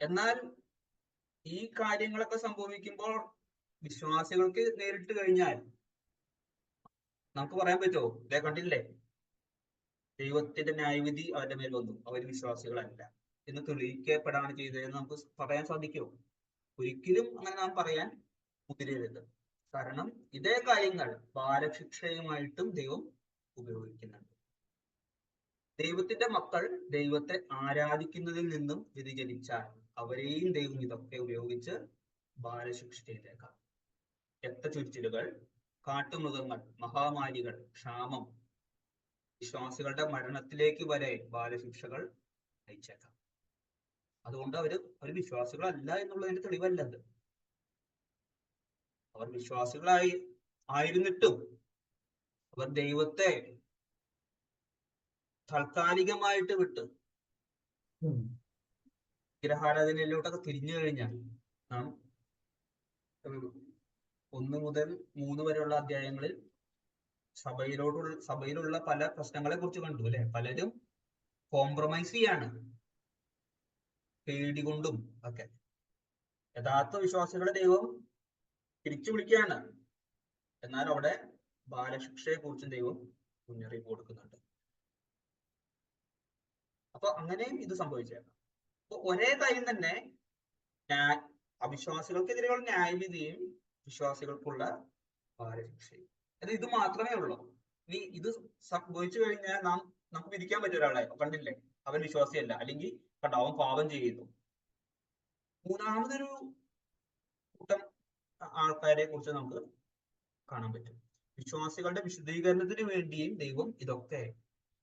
എന്നാൽ ഈ കാര്യങ്ങളൊക്കെ സംഭവിക്കുമ്പോൾ വിശ്വാസികൾക്ക് നേരിട്ട് കഴിഞ്ഞാൽ നമുക്ക് പറയാൻ പറ്റുമോ, ഇതേ കണ്ടില്ലേ, ദൈവത്തിന്റെ ന്യായവിധി അവരുടെ മേൽ വന്നു, അവർ വിശ്വാസികളല്ല എന്ന് തെളിയിക്കപ്പെടാണ് ചെയ്തതെന്ന് നമുക്ക് പറയാൻ സാധിക്കുമോ? ഒരിക്കലും അങ്ങനെ നാം പറയാൻ മുതിരരുത്. കാരണം ഇതേ കാര്യങ്ങൾ ബാലശിക്ഷയുമായിട്ടും ദൈവം ഉപയോഗിക്കുന്നുണ്ട്. ദൈവത്തിന്റെ മക്കൾ ദൈവത്തെ ആരാധിക്കുന്നതിൽ നിന്നും വ്യതിചലിച്ചാൽ അവരെയും ദൈവം ഇതൊക്കെ ഉപയോഗിച്ച് ബാലശിക്ഷ ചെയ്തേക്കാം. രക്തചൊരിച്ചിലുകൾ, കാട്ടുമൃഗങ്ങൾ, മഹാമാരികൾ, ക്ഷാമം, വിശ്വാസികളുടെ മരണത്തിലേക്ക് വരെ ബാലശിക്ഷകൾ അയച്ചേക്കാം. അതുകൊണ്ട് അവർ വിശ്വാസികളല്ല എന്നുള്ളതിന്റെ തെളിവല്ലത്. അവർ ആയിരുന്നിട്ടും അവർ ദൈവത്തെ താൽക്കാലികമായിട്ട് വിട്ട് വിഗ്രഹാരാധനയിലോട്ടൊക്കെ തിരിഞ്ഞു കഴിഞ്ഞാൽ നാം 1 മുതൽ 3 വരെയുള്ള അധ്യായങ്ങളിൽ സഭയിലുള്ള പല പ്രശ്നങ്ങളെ കുറിച്ച് കണ്ടു അല്ലെ. പലരും കോംപ്രമൈസ് ചെയ്യാണ് പേടി കൊണ്ടും ഒക്കെ. യഥാർത്ഥ വിശ്വാസികളെ ദൈവം തിരിച്ചു വിളിക്കുകയാണ്. എന്നാൽ അവിടെ ബാലശിക്ഷയെ കുറിച്ചും ദൈവം മുന്നറിയിപ്പ് കൊടുക്കുന്നുണ്ട്. അപ്പൊ അങ്ങനെയും ഇത് സംഭവിച്ചേക്കാം. അപ്പൊ ഒരേ കാര്യം തന്നെ അവിശ്വാസികൾക്കെതിരെയുള്ള ന്യായവിധിയും വിശ്വാസികൾക്കുള്ള ബാലശിക്ഷയും. അത് ഇത് മാത്രമേ ഉള്ളൂ. ഇനി ഇത് സംഭവിച്ചു കഴിഞ്ഞാൽ നമുക്ക് വിധിക്കാൻ പറ്റും ഒരാളെ, കണ്ടില്ലേ അവൻ വിശ്വാസിയല്ല, അല്ലെങ്കിൽ കണ്ടോ അവൻ പാപം ചെയ്യുന്നു. മൂന്നാമതൊരു കൂട്ടം ആൾക്കാരെ കുറിച്ച് നമുക്ക് കാണാൻ പറ്റും. വിശ്വാസികളുടെ വിശുദ്ധീകരണത്തിന് വേണ്ടിയും ദൈവം ഇതൊക്കെ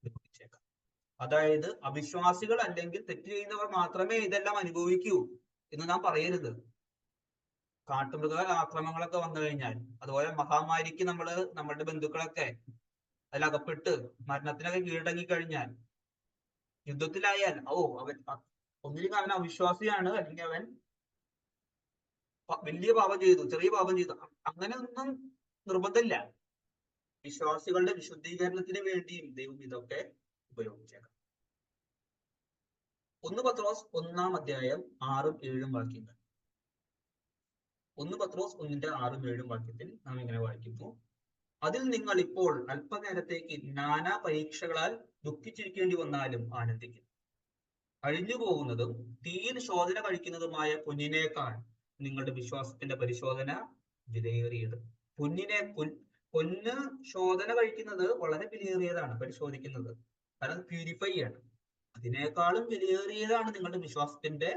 നിർമ്മിച്ചേക്കാം. അതായത് അവിശ്വാസികൾ അല്ലെങ്കിൽ തെറ്റ് ചെയ്യുന്നവർ മാത്രമേ ഇതെല്ലാം അനുഭവിക്കൂ എന്ന് നാം പറയരുത്. കാട്ടുമൃഗ ആക്രമണങ്ങളൊക്കെ വന്നു കഴിഞ്ഞാൽ, അതുപോലെ മഹാമാരിക്ക് നമ്മളുടെ ബന്ധുക്കളൊക്കെ അതിലകപ്പെട്ട് മരണത്തിനൊക്കെ കീഴടങ്ങി കഴിഞ്ഞാൽ, യുദ്ധത്തിലായാൽ അവൻ ഒന്നില്ലെങ്കിൽ അവൻ അവിശ്വാസിയാണ്, അല്ലെങ്കിൽ അവൻ വലിയ പാപം ചെയ്തു, ചെറിയ പാപം ചെയ്തു, അങ്ങനെ ഒന്നും നിർബന്ധമില്ല. വിശ്വാസികളുടെ വിശുദ്ധീകരണത്തിന് വേണ്ടിയും ദൈവം ഇതൊക്കെ ഉപയോഗിച്ചേക്കാം. 1 പത്രോസ് 1-ാം അധ്യായം 6ഉം 7ഉം വാക്യങ്ങൾ. 1 പത്രോസ് 1-ന്റെ 6ഉം 7ഉം വാക്യത്തിൽ നാം ഇങ്ങനെ വായിക്കുന്നു: അതിൽ നിങ്ങൾ ഇപ്പോൾ അല്പനേരത്തേക്ക് നാനാ പരീക്ഷകളാൽ ദുഃഖിച്ചിരിക്കേണ്ടി വന്നാലും ആനന്ദിക്കും. അഴിഞ്ഞു പോകുന്നതും തീയിൽ ശോധന കഴിക്കുന്നതുമായ പൊന്നിനേക്കാൾ നിങ്ങളുടെ വിശ്വാസത്തിന്റെ പരിശോധന വിലയേറിയത്. പൊന്ന് ശോധന കഴിക്കുന്നത് വളരെ വിലയേറിയതാണ്, പരിശോധിക്കുന്നത്, കാരണം പ്യൂരിഫൈ ആണ്. അതിനേക്കാളും വിലയേറിയതാണ് നിങ്ങളുടെ വിശ്വാസത്തിന്റെ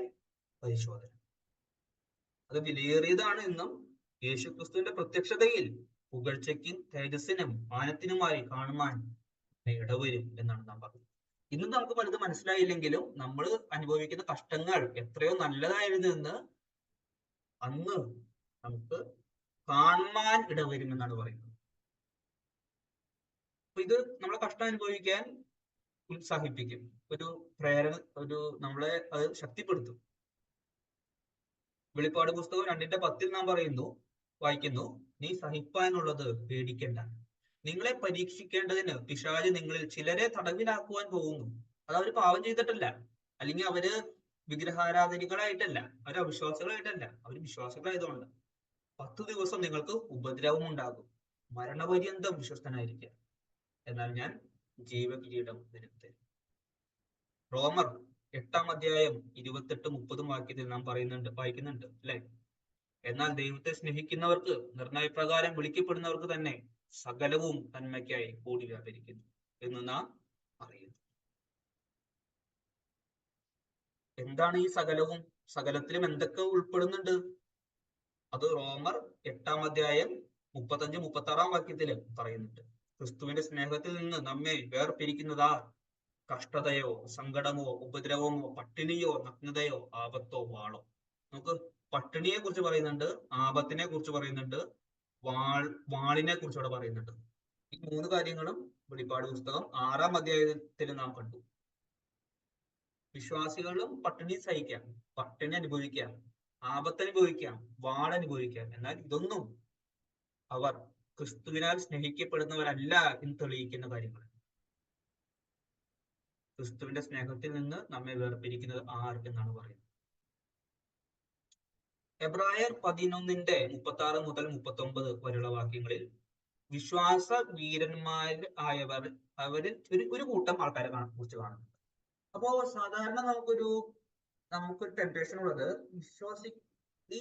പരിശോധന. അത് വിലയേറിയതാണ് എന്നും യേശുക്രിസ്തുവിന്റെ പ്രത്യക്ഷതയിൽ പുകഴ്ചയ്ക്കും തേജസ്സിനും മാനത്തിനുമായി കാണുവാൻ ഇടവരും എന്നാണ് നാം പറഞ്ഞത്. ഇന്നും നമുക്ക് പലത് മനസ്സിലായില്ലെങ്കിലും നമ്മൾ അനുഭവിക്കുന്ന കഷ്ടങ്ങൾ എത്രയോ നല്ലതായിരുന്നു എന്ന് അന്ന് നമുക്ക് കാണുവാൻ ഇടവരും എന്നാണ് പറയുന്നത്. അപ്പൊ ഇത് നമ്മളെ കഷ്ടം അനുഭവിക്കാൻ ഉത്സാഹിപ്പിക്കും, ഒരു പ്രേരണ, നമ്മളെ അത് ശക്തിപ്പെടുത്തും. വെളിപ്പാട് പുസ്തകം 2:10 നാം വായിക്കുന്നു: നീ സഹിപ്പാനുള്ളത് പേടിക്കണ്ട, നിങ്ങളെ പരീക്ഷിക്കേണ്ടതിന് പിശാച് നിങ്ങളിൽ ചിലരെ തടവിലാക്കുവാൻ പോകുന്നു. അത് അവർ പാപം ചെയ്തിട്ടല്ല, അല്ലെങ്കിൽ അവര് വിഗ്രഹാരാധനികളായിട്ടല്ല, അവർ അവിശ്വാസികളായിട്ടല്ല, അവർ വിശ്വാസികളായതുകൊണ്ട്. 10 ദിവസം നിങ്ങൾക്ക് ഉപദ്രവം ഉണ്ടാകും, മരണപര്യന്തം വിശ്വസ്തനായിരിക്കുക, എന്നാൽ ഞാൻ ജീവകിരീടം നിനക്ക് തരും. റോമർ 8-ാം അധ്യായം 28-30 വാക്യത്തിൽ നാം വായിക്കുന്നുണ്ട് അല്ലെ: എന്നാൽ ദൈവത്തെ സ്നേഹിക്കുന്നവർക്ക്, നിർണയപ്രകാരം വിളിക്കപ്പെടുന്നവർക്ക് തന്നെ സകലവും നന്മയ്ക്കായി കൂടി വ്യാപരിക്കുന്നു എന്ന് നാം അറിയുന്നു. എന്താണ് ഈ സകലവും? സകലത്തിലും എന്തൊക്കെ ഉൾപ്പെടുന്നുണ്ട്? അത് റോമർ 8-ാം അധ്യായം 35-36 വാക്യത്തിൽ പറയുന്നുണ്ട്. ക്രിസ്തുവിന്റെ സ്നേഹത്തിൽ നിന്ന് നമ്മെ വേർപിരിക്കുന്നതാ കഷ്ടതയോ, സങ്കടമോ, ഉപദ്രവമോ, പട്ടിണിയോ, നഗ്നതയോ, ആപത്തോ, വാളോ. നമുക്ക് പട്ടിണിയെ കുറിച്ച് പറയുന്നുണ്ട്, ആപത്തിനെ കുറിച്ച് പറയുന്നുണ്ട്, വാളിനെ കുറിച്ച് അവിടെ പറയുന്നുണ്ട്. ഈ 3 കാര്യങ്ങളും വെളിപ്പാട് പുസ്തകം 6-ാം അധ്യായത്തിൽ നാം കണ്ടു. വിശ്വാസികളും പട്ടിണി സഹിക്കാം, പട്ടിണി അനുഭവിക്കാം, ആപത്തനുഭവിക്കാം, വാളനുഭവിക്കാം. എന്നാൽ ഇതൊന്നും അവർ ക്രിസ്തുവിനാൽ സ്നേഹിക്കപ്പെടുന്നവരല്ല എന്ന് തെളിയിക്കുന്ന കാര്യങ്ങൾ. ക്രിസ്തുവിന്റെ സ്നേഹത്തിൽ നിന്ന് നമ്മെ വേർപിരിക്കുന്നത് ആർ എന്നാണ് പറയുന്നത്. എബ്രായർ 11:36 മുതൽ 39 വരെയുള്ള വാക്യങ്ങളിൽ വിശ്വാസ വീരന്മാർ ആയവർ, അവരിൽ ഒരു കൂട്ടം ആൾക്കാരെ കുറിച്ച് കാണുന്നുണ്ട്. അപ്പോ സാധാരണ നമുക്കൊരു ടെംപ്റ്റേഷൻ ഉള്ളത്, ഈ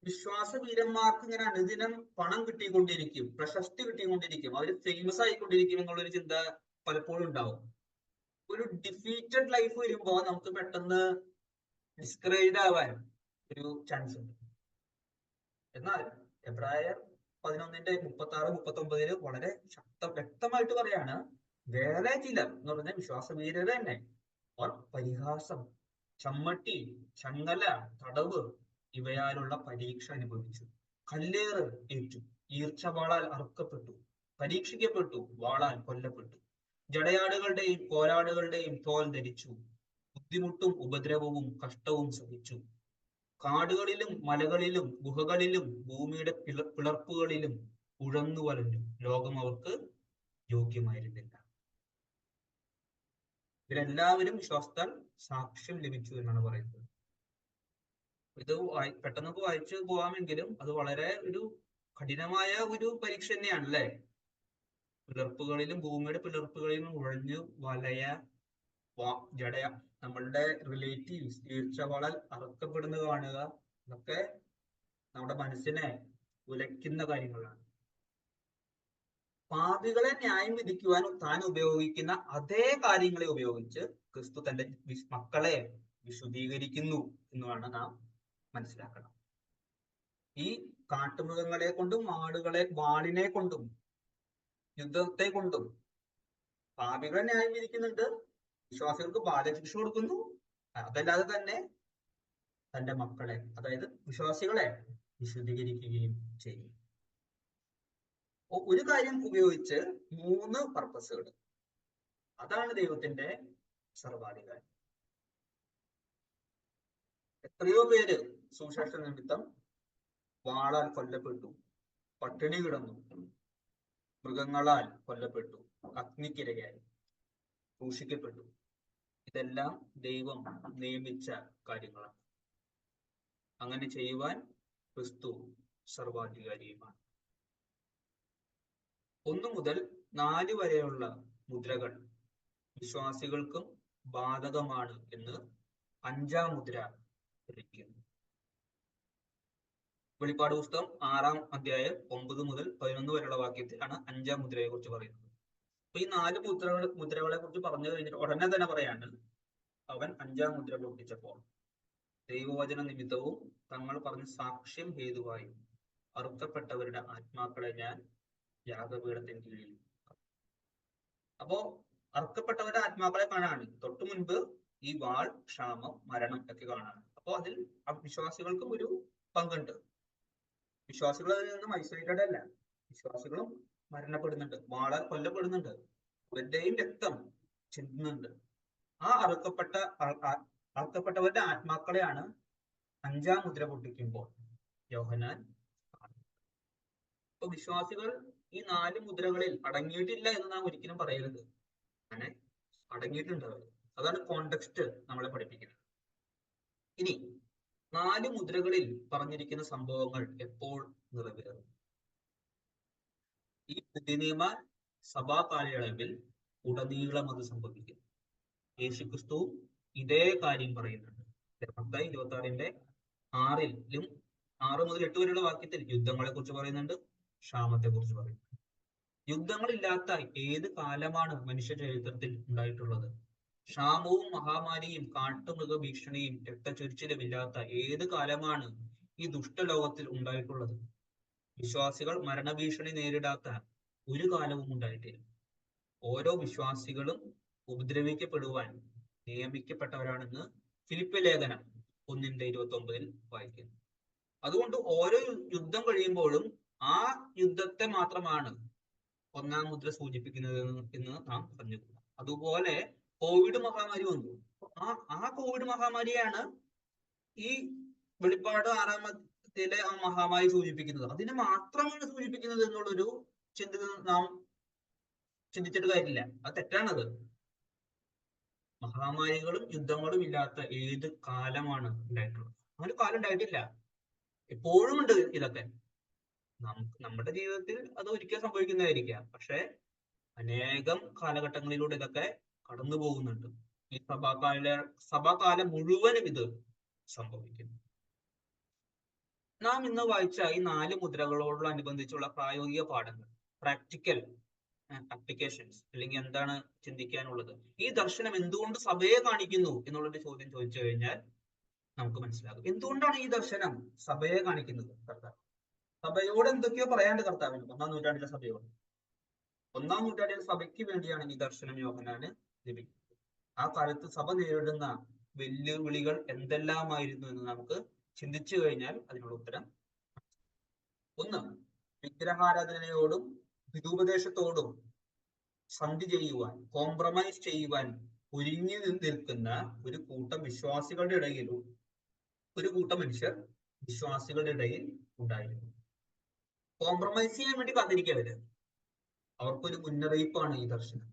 വിശ്വാസ വീരന്മാർക്ക് ഇങ്ങനെ അനുദിനം പണം കിട്ടിക്കൊണ്ടിരിക്കും, പ്രശസ്തി കിട്ടിക്കൊണ്ടിരിക്കും, അവർ ഫേമസ് ആയിക്കൊണ്ടിരിക്കും എന്നുള്ളൊരു ചിന്ത പലപ്പോഴും ഉണ്ടാവും. ഒരു ഡിഫീറ്റഡ് ലൈഫ് വരുമ്പോൾ നമുക്ക് പെട്ടെന്ന് ഡിസ്കറേജ്ഡ് ആവാൻ ഒരു ചാൻസ് ഉണ്ട്. എന്നാൽ എബ്രായർ 11:36-39 വളരെ വ്യക്തമായിട്ട് പറയാണ്, വേറെ ചിലർ എന്ന് പറഞ്ഞാൽ വിശ്വാസവീരർ തന്നെ പരിഹാസം, ചമ്മട്ടി, ചങ്ങല, തടവ് ഇവയാലുള്ള പരീക്ഷ അനുഭവിച്ചു, കല്ലേറ് ഏറ്റു, ഈർച്ചവാളാൽ അറുക്കപ്പെട്ടു, പരീക്ഷിക്കപ്പെട്ടു, വാളാൽ കൊല്ലപ്പെട്ടു, ജടയാടുകളുടെയും കോലാടുകളുടെയും തോൽ ധരിച്ചു, ബുദ്ധിമുട്ടും ഉപദ്രവവും കഷ്ടവും സഹിച്ചു, കാടുകളിലും മലകളിലും ഗുഹകളിലും ഭൂമിയുടെ പിളർപ്പുകളിലും ഉഴന്നു വലഞ്ഞു, ലോകം അവർക്ക് യോഗ്യമായിരുന്നില്ല. ഇവരെല്ലാവരും വിശ്വാസത്താൽ സാക്ഷ്യം ലഭിച്ചു എന്നാണ് പറയുന്നത്. ഇത് പെട്ടെന്നൊക്കെ വായിച്ചു പോവാമെങ്കിലും അത് വളരെ ഒരു കഠിനമായ ഒരു പരീക്ഷ തന്നെയാണ് അല്ലെ. ഭൂമിയുടെ പിളർപ്പുകളിലും ഉഴഞ്ഞു വലയ, ജടയ, നമ്മളുടെ റിലേറ്റീവ്സ് ഈർച്ചവാളാൽ അറുക്കപ്പെടുന്നത് കാണുക, ഇതൊക്കെ നമ്മുടെ മനസ്സിനെ ഉലയ്ക്കുന്ന കാര്യങ്ങളാണ്. പാപികളെ ന്യായം വിധിക്കുവാൻ താൻ ഉപയോഗിക്കുന്ന അതേ കാര്യങ്ങളെ ഉപയോഗിച്ച് ക്രിസ്തു തന്റെ മക്കളെ വിശുദ്ധീകരിക്കുന്നു എന്നുമാണ് നാം മനസ്സിലാക്കണം. ഈ കാട്ടുമൃഗങ്ങളെ കൊണ്ടും വാളിനെ കൊണ്ടും യുദ്ധത്തെ കൊണ്ടും പാപികളെ ന്യായം വിധിക്കുന്നുണ്ട്, വിശ്വാസികൾക്ക് ബാലശിക്ഷ കൊടുക്കുന്നു. അതല്ലാതെ തന്നെ തന്റെ മക്കളെ, അതായത് വിശ്വാസികളെ വിശുദ്ധീകരിക്കുകയും ചെയ്യും. ഒരു കാര്യം ഉപയോഗിച്ച് 3 പർപ്പസുകൾ. അതാണ് ദൈവത്തിന്റെ സർവാധികാരം. എത്രയോ പേര് സുവിശേഷ നിമിത്തം വാളാൽ കൊല്ലപ്പെട്ടു, പട്ടിണി കിടന്നു, മൃഗങ്ങളാൽ കൊല്ലപ്പെട്ടു, അഗ്നിക്കിരയായി, ക്രൂശിക്കപ്പെട്ടു. ഇതെല്ലാം ദൈവം നിയമിച്ച കാര്യങ്ങളാണ്. അങ്ങനെ ചെയ്യുവാൻ ക്രിസ്തു സർവാധികാരിയുമാണ്. 1 മുതൽ 4 വരെയുള്ള മുദ്രകൾ വിശ്വാസികൾക്കും ബാധകമാണ് എന്ന് 5-ാം മുദ്ര വിളിക്കുന്നു. വെളിപ്പാട് പുസ്തകം 6-ാം അധ്യായം 9 മുതൽ 11 വരെയുള്ള വാക്യത്തിലാണ് 5-ാം മുദ്രയെ കുറിച്ച് പറയുന്നത്. അപ്പൊ ഈ 4 മുദ്രകളെ കുറിച്ച് പറഞ്ഞു കഴിഞ്ഞിട്ട് ഉടനെ തന്നെ പറയാണ്, അവൻ 5-ാം മുദ്ര പൊട്ടിച്ചപ്പോൾ ദൈവവചന നിമിത്തവും തങ്ങൾ പറഞ്ഞ സാക്ഷ്യം ഹേതുവായും അറുക്കപ്പെട്ടവരുടെ ആത്മാക്കളെ ഞാൻ യാഗപീഠത്തിന് കീഴിൽ. അപ്പോ അറുക്കപ്പെട്ടവരുടെ ആത്മാക്കളെ കാണാണ്. തൊട്ടു മുൻപ് ഈ വാൾ, ക്ഷാമം, മരണം ഒക്കെ കാണാണ്. അപ്പോ അതിൽ വിശ്വാസികൾക്കും ഒരു പങ്കുണ്ട്. വിശ്വാസികൾ അതിൽ നിന്നും ഐസൊലേറ്റഡ് അല്ല. വിശ്വാസികളും മരണപ്പെടുന്നുണ്ട്, വാളാൽ കൊല്ലപ്പെടുന്നുണ്ട്, അവരുടെയും രക്തം ചിന്തുന്നുണ്ട്. ആ അറുക്കപ്പെട്ടവരുടെ ആത്മാക്കളെയാണ് 5-ാം മുദ്ര പൊട്ടിക്കുമ്പോൾ യോഹന്നാൻ കാണുന്നത്. അപ്പൊ വിശ്വാസികൾ ഈ 4 മുദ്രകളിൽ അടങ്ങിയിട്ടില്ല എന്ന് നാം ഒരിക്കലും പറയരുത്. അങ്ങനെ അടങ്ങിയിട്ടുണ്ട് അവർ. അതാണ് കോണ്ടെക്സ്റ്റ് നമ്മളെ പഠിപ്പിക്കുന്നത്. ഇനി 4 മുദ്രകളിൽ പറഞ്ഞിരിക്കുന്ന സംഭവങ്ങൾ എപ്പോൾ നിറവേറും? ഈ പുതിയനിയമ സഭാ കാലയളവിൽ ഉടനീളം അത് സംഭവിക്കുന്നു. യേശുക്രിസ്തു ഇതേ കാര്യം പറയുന്നുണ്ട്. മത്തായി 26-ന്റെ 6-ലും 6 മുതൽ 8 വരെയുള്ള വാക്യത്തിൽ യുദ്ധങ്ങളെ കുറിച്ച് പറയുന്നുണ്ട്, ക്ഷാമത്തെ കുറിച്ച് പറയുന്നുണ്ട്. യുദ്ധങ്ങളില്ലാത്ത ഏത് കാലമാണ് മനുഷ്യ ചരിത്രത്തിൽ ഉണ്ടായിട്ടുള്ളത്? ക്ഷാമവും മഹാമാരിയും കാട്ടുമൃഗ ഭീഷണിയും രക്തചൊരിച്ചിലും ഇല്ലാത്ത ഏത് കാലമാണ് ഈ ദുഷ്ടലോകത്തിൽ ഉണ്ടായിട്ടുള്ളത്? വിശ്വാസികൾ മരണഭീഷണി നേരിടാത്ത ഒരു കാലവും ഉണ്ടായിട്ടില്ല. ഓരോ വിശ്വാസികളും ഉപദ്രവിക്കപ്പെടുവാൻ നിയമിക്കപ്പെട്ടവരാണെന്ന് ഫിലിപ്പ് ലേഖനം 1:29 വായിക്കുന്നു. അതുകൊണ്ട് ഓരോ യുദ്ധം കഴിയുമ്പോഴും ആ യുദ്ധത്തെ മാത്രമാണ് 1-ാം മുദ്ര സൂചിപ്പിക്കുന്നത് എന്ന് നാം പറഞ്ഞു. അതുപോലെ കോവിഡ് മഹാമാരി വന്നു. ആ കോവിഡ് മഹാമാരിയാണ് ഈ വെളിപ്പാട് 6-ാമത്തിലെ ആ മഹാമാരി സൂചിപ്പിക്കുന്നത്. അതിനെ മാത്രമാണ് സൂചിപ്പിക്കുന്നത് എന്നുള്ളൊരു ചിന്ത നാം ചിന്തിച്ചിട്ട് കാര്യമില്ല. അത് തെറ്റാണത്. മഹാമാരികളും യുദ്ധങ്ങളും ഇല്ലാത്ത ഏത് കാലമാണ് ഉണ്ടായിട്ടുള്ളത്? അങ്ങനെ കാലം ഉണ്ടായിട്ടില്ല. എപ്പോഴും ഉണ്ട് ഇതൊക്കെ. നമ്മുടെ ജീവിതത്തിൽ അത് ഒരിക്കൽ സംഭവിക്കുന്നതായിരിക്കാം. പക്ഷെ അനേകം കാലഘട്ടങ്ങളിലൂടെ ഇതൊക്കെ കടന്നു പോകുന്നുണ്ട്. ഈ സഭാകാലം മുഴുവനും ഇത് സംഭവിക്കുന്നു. നാം ഇന്ന് വായിച്ച ഈ 4 മുദ്രകളോടനുബന്ധിച്ചുള്ള പ്രായോഗിക പാഠങ്ങൾ, പ്രാക്ടിക്കൽ അപ്ലിക്കേഷൻസ്, അല്ലെങ്കിൽ എന്താണ് ചിന്തിക്കാനുള്ളത്? ഈ ദർശനം എന്തുകൊണ്ട് സഭയെ കാണിക്കുന്നു എന്നുള്ളൊരു ചോദ്യം ചോദിച്ചു കഴിഞ്ഞാൽ നമുക്ക് മനസ്സിലാകും. എന്തുകൊണ്ടാണ് ഈ ദർശനം സഭയെ കാണിക്കുന്നത്? കർത്താവ് സഭയോട് എന്തൊക്കെയോ പറയാണ്ട് കർത്താവിന് 1-ാം നൂറ്റാണ്ടിലെ സഭയോട്. 1-ാം നൂറ്റാണ്ടിലെ സഭയ്ക്ക് വേണ്ടിയാണ് ഈ ദർശനം യോഹന്നാന് ലഭിക്കുന്നത്. ആ കാലത്ത് സഭ നേരിടുന്ന വെല്ലുവിളികൾ എന്തെല്ലാമായിരുന്നു എന്ന് നമുക്ക് ചിന്തിച്ചു കഴിഞ്ഞാൽ അതിനുള്ള ഉത്തരം. 1, വിഗ്രഹാരാധനയോടും ഹിതോപദേശത്തോടും സന്ധി ചെയ്യുവാൻ, കോംപ്രമൈസ് ചെയ്യുവാൻ ഒരുങ്ങി നിൽക്കുന്ന ഒരു കൂട്ടം വിശ്വാസികളുടെ ഇടയിലും ഒരു കൂട്ടം മനുഷ്യർ വിശ്വാസികളുടെ ഇടയിൽ ഉണ്ടായിരുന്നു. കോംപ്രമൈസ് ചെയ്യാൻ വേണ്ടി കാത്തിരിക്കവര്. അവർക്കൊരു മുന്നറിയിപ്പാണ് ഈ ദർശനം.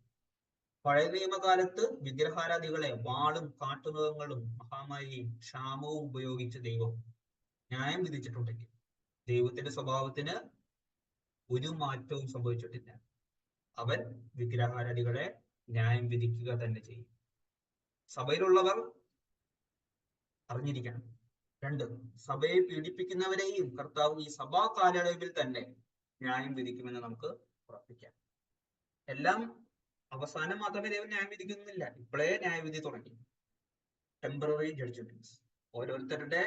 പഴയ നിയമകാലത്ത് വിഗ്രഹാരാധികളെ വാളും കാട്ടുമൃഗങ്ങളും മഹാമാരിയും ക്ഷാമവും ഉപയോഗിച്ച് ദൈവം ന്യായം വിധിച്ചിട്ടുണ്ടെങ്കിൽ ദൈവത്തിന്റെ സ്വഭാവത്തിന് ഒരു മാറ്റവും സംഭവിച്ചിട്ടില്ല. അവൻ വിഗ്രഹാരാധികളെ ന്യായം വിധിക്കുക തന്നെ ചെയ്യും. സഭയിലുള്ളവർ അറിഞ്ഞിരിക്കണം. 2, സഭയെ പീഡിപ്പിക്കുന്നവരെയും കർത്താവ് ഈ സഭാ കാലയളവിൽ തന്നെ ന്യായം വിധിക്കുമെന്ന് നമുക്ക് ഉറപ്പിക്കാം. എല്ലാം അവസാനം മാത്രമേ ദൈവം ന്യായം വിധിക്കുന്നില്ല. ഇപ്പോഴേ ന്യായവിധി തുടങ്ങി. Temporary judgements. ഓരോരുത്തരുടെ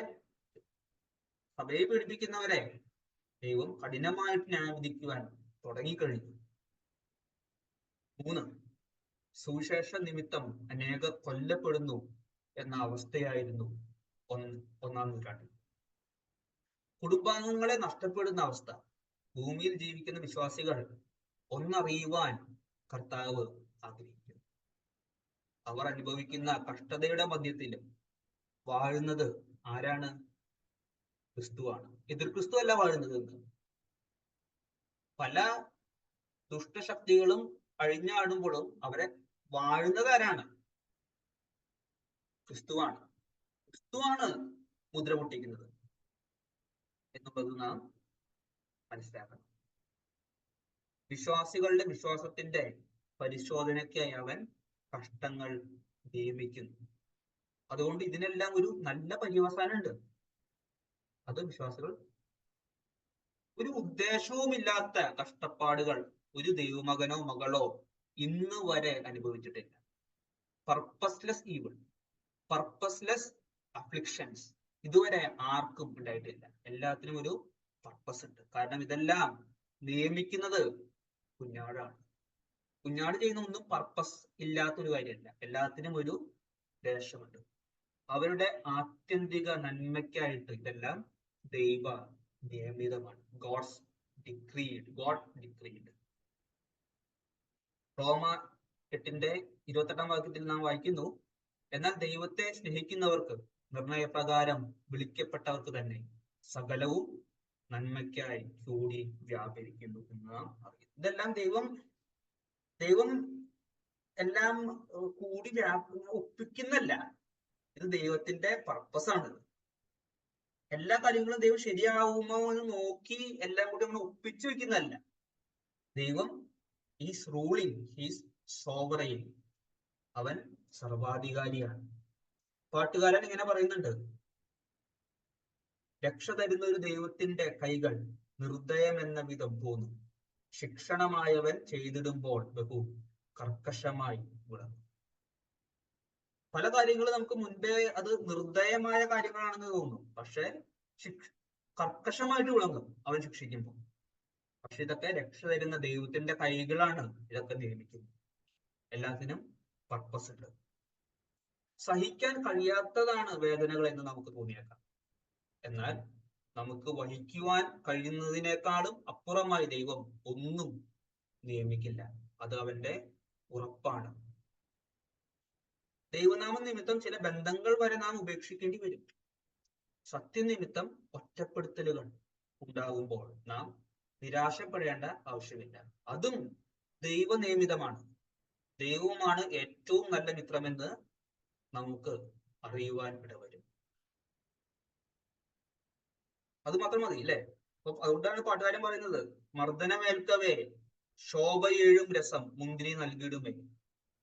സഭയെ പീഡിപ്പിക്കുന്നവരെ ദൈവം കഠിനമായിട്ട് ന്യായം വിധിക്കുവാൻ തുടങ്ങിക്കഴിഞ്ഞു. 3, സുവിശേഷ നിമിത്തം അനേകർ കൊല്ലപ്പെടുന്നു എന്ന അവസ്ഥയായിരുന്നു 1-ാം നൂറ്റാണ്ടിൽ. കുടുംബാംഗങ്ങളെ നഷ്ടപ്പെടുന്ന അവസ്ഥ. ഭൂമിയിൽ ജീവിക്കുന്ന വിശ്വാസികൾ ഒന്നറിയുവാൻ കർത്താവ് ആഗ്രഹിക്കുന്നു. അവർ അനുഭവിക്കുന്ന കഷ്ടതയുടെ മധ്യത്തിലും വാഴുന്നത് ആരാണ്? ക്രിസ്തുവാണ്. എതിർ ക്രിസ്തു അല്ല വാഴുന്നത്. പല ദുഷ്ടശക്തികളും അഴിഞ്ഞാടുമ്പോഴും അവരെ വാഴുന്നത് ആരാണ്? ക്രിസ്തുവാണ്. ക്രിസ്തുവാണ് മുദ്ര പൊട്ടിക്കുന്നത് എന്നുള്ളത് നാം മനസ്സിലാക്കണം. വിശ്വാസികളുടെ വിശ്വാസത്തിന്റെ പരിശോധനയ്ക്കായി അവൻ കഷ്ടങ്ങൾ നിയമിക്കുന്നു. അതുകൊണ്ട് ഇതിനെല്ലാം ഒരു നല്ല പര്യവസാനമുണ്ട്. അത് വിശ്വാസികൾ ഒരു ഉദ്ദേശവുമില്ലാത്ത കഷ്ടപ്പാടുകൾ ഒരു ദൈവമകനോ മകളോ ഇന്ന് വരെ അനുഭവിച്ചിട്ടില്ല. പർപ്പസ്ലെസ് ഈവിൾ, പർപ്പസ്ലെസ് അഫ്ലിക്ഷൻസ് ഇതുവരെ ആർക്കും ഉണ്ടായിട്ടില്ല. എല്ലാത്തിനും ഒരു പർപ്പസ് ഉണ്ട്. കാരണം ഇതെല്ലാം നിയമിക്കുന്നത് കുഞ്ഞാടാണ്. കുഞ്ഞാട് ചെയ്യുന്ന ഒന്നും പർപ്പസ് ഇല്ലാത്തൊരു കാര്യമല്ല. എല്ലാത്തിനും ഒരു ഉദ്ദേശമുണ്ട്. അവരുടെ ആത്യന്തിക നന്മയ്ക്കായിട്ട് ഇതെല്ലാം ദൈവ നിയമിതമാണ്. God decreed. റോമ 8:28 വാക്യത്തിൽ നാം വായിക്കുന്നു, എന്നാൽ ദൈവത്തെ സ്നേഹിക്കുന്നവർക്ക് നിർണയപ്രകാരം വിളിക്കപ്പെട്ടവർക്ക് തന്നെ സകലവും നന്മയ്ക്കായി കൂടി വ്യാപരിക്കുന്നു എന്ന് നാം അറിയുന്നു. ഇതെല്ലാം ദൈവം എല്ലാം കൂടി ഒപ്പിക്കുന്നല്ല. ഇത് ദൈവത്തിന്റെ പർപ്പസാണ്. എല്ലാ കാര്യങ്ങളും ദൈവം ശരിയാവുമോ എന്ന് നോക്കി എല്ലാം കൂടി നമ്മൾ ഒപ്പിച്ചു വെക്കുന്നതല്ല. ദൈവം ഈസ് റൂളിങ്, ഹീസ് സോവറൈൻ. അവൻ സർവാധികാരിയാണ്. പാട്ടുകാരൻ ഇങ്ങനെ പറയുന്നുണ്ട്, രക്ഷ തരുന്ന ഒരു ദൈവത്തിന്റെ കൈകൾ നിർദ്ദയമെന്ന വിധം പോന്നു, ശിക്ഷണമായവൻ ചെയ്തിടുമ്പോൾ ബഹു കർക്കശമായി വിളങ്ങും. പല കാര്യങ്ങളും നമുക്ക് മുൻപേ അത് നിർദ്ദയമായ കാര്യങ്ങളാണെന്ന് തോന്നും. പക്ഷെ കർക്കശമായിട്ട് വിളങ്ങും അവൻ ശിക്ഷിക്കുമ്പോൾ. പക്ഷെ ഇതൊക്കെ രക്ഷ തരുന്ന ദൈവത്തിന്റെ കൈകളാണ് ഇതൊക്കെ നിയമിക്കുന്നത്. എല്ലാത്തിനും പർപ്പസ് ഉണ്ട്. സഹിക്കാൻ കഴിയാത്തതാണ് വേദനകൾ എന്ന് നമുക്ക് തോന്നിയേക്കാം. എന്നാൽ നമുക്ക് വഹിക്കുവാൻ കഴിയുന്നതിനേക്കാളും അപ്പുറമായി ദൈവം ഒന്നും നിയമിക്കില്ല. അത് അവന്റെ ഉറപ്പാണ്. ദൈവനാമ നിമിത്തം ചില ബന്ധങ്ങൾ വരെ നാം ഉപേക്ഷിക്കേണ്ടി വരും. സത്യനിമിത്തം ഒറ്റപ്പെടുത്തലുകൾ ഉണ്ടാകുമ്പോൾ നാം നിരാശപ്പെടേണ്ട ആവശ്യമില്ല. അതും ദൈവനിയമിതമാണ്. ദൈവമാണ് ഏറ്റവും നല്ല മിത്രമെന്ന് നമുക്ക് അറിയുവാൻ ഇടവരും. അത് മാത്രം മതി അല്ലേ? അപ്പൊ അതുകൊണ്ടാണ് പാട്ടുകാരൻ പറയുന്നത്, മർദ്ദനമേൽക്കവേ ശോഭയേഴും രസം മുന്തിരി നൽകിയിടുമേ,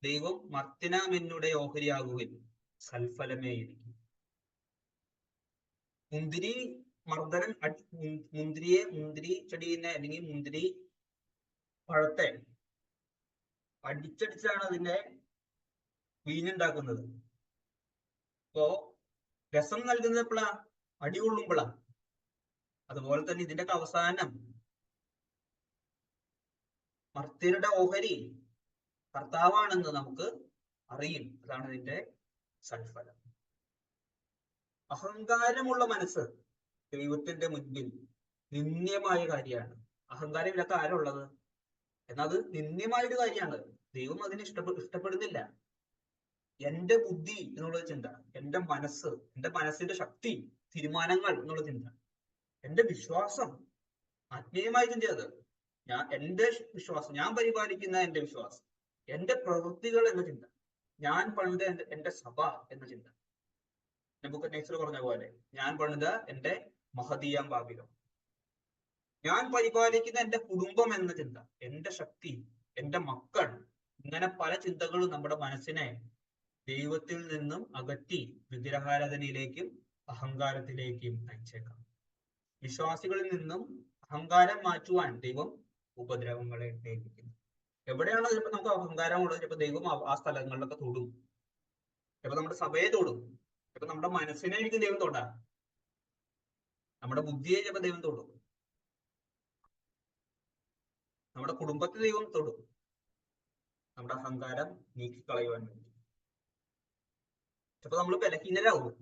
ദൈവം മർത്തിനാമെന്നുടെ ഓഹരിയാകുകയും സൽഫലമേ ഇരിക്കും. മുന്തിരി മർദ്ദനം, മുന്തിരി ചെടീനെ അല്ലെങ്കിൽ മുന്തിരി പഴത്തെ അടിച്ചടിച്ചാണ് അതിന്റെ വീഞ്ഞുണ്ടാക്കുന്നത്. അപ്പോ രസം നൽകുന്നത് എപ്പോഴാ? അടി കൊള്ളുമ്പോഴാ. അതുപോലെ തന്നെ ഇതിന്റെ അവസാനം മർത്യരുടെ ഓഹരി കർത്താവാണെന്ന് നമുക്ക് അറിയും. അതാണ് ഇതിന്റെ സൽഫലം. അഹങ്കാരമുള്ള മനസ്സ് ദൈവത്തിന്റെ മുൻപിൽ നിന്ദ്യമായ കാര്യമാണ്. അഹങ്കാരം ഇല്ലാത്ത ആരുള്ളത്? എന്നാൽ അത് നിന്ദ്യമായൊരു കാര്യമാണ്. ദൈവം അതിനെ ഇഷ്ടപ്പെടുന്നില്ല. എന്റെ ബുദ്ധി എന്നുള്ള ചിന്ത, എന്റെ മനസ്സ്, എന്റെ മനസ്സിന്റെ ശക്തി, തീരുമാനങ്ങൾ എന്നുള്ള ചിന്ത, എന്റെ വിശ്വാസം, ആത്മീയമായ ചിന്ത, അത് എന്റെ വിശ്വാസം, ഞാൻ പരിപാലിക്കുന്ന എന്റെ വിശ്വാസം, എന്റെ പ്രവൃത്തികൾ എന്ന ചിന്ത, ഞാൻ പണിത എന്റെ സഭ എന്ന ചിന്ത. നെബൂഖദ്നേസർ പറഞ്ഞ പോലെ, ഞാൻ പണിത എന്റെ മഹദീയാം ബാബിലോൺ, ഞാൻ പരിപാലിക്കുന്ന എന്റെ കുടുംബം എന്ന ചിന്ത, എന്റെ ശക്തി, എന്റെ മക്കൾ, ഇങ്ങനെ പല ചിന്തകളും നമ്മുടെ മനസ്സിനെ ദൈവത്തിൽ നിന്നും അകറ്റി വിഗ്രഹാരാധനയിലേക്കും അഹങ്കാരത്തിലേക്കും നയിച്ചേക്കാം. വിശ്വാസികളിൽ നിന്നും അഹങ്കാരം മാറ്റുവാൻ ദൈവം ഉപദ്രവങ്ങളെ നിയമിക്കുന്നു. എവിടെയാണോ ചിലപ്പോൾ നമുക്ക് അഹങ്കാരമുള്ളത്, ചിലപ്പോൾ ദൈവം ആ സ്ഥലങ്ങളിലൊക്കെ തൊടും. ചിലപ്പോൾ നമ്മുടെ സഭയെ തൊടും. ചിലപ്പോൾ നമ്മുടെ മനസ്സിനെ ആയിരിക്കും ദൈവം തൊടാം. നമ്മുടെ ബുദ്ധിയെ ചിലപ്പോൾ ദൈവം തൊടും. നമ്മുടെ കുടുംബത്തെ ദൈവം തൊടും. നമ്മുടെ അഹങ്കാരം നീക്കിക്കളയുവാൻ വേണ്ടി. ചിലപ്പോൾ നമ്മൾ ബലഹീനരാകും.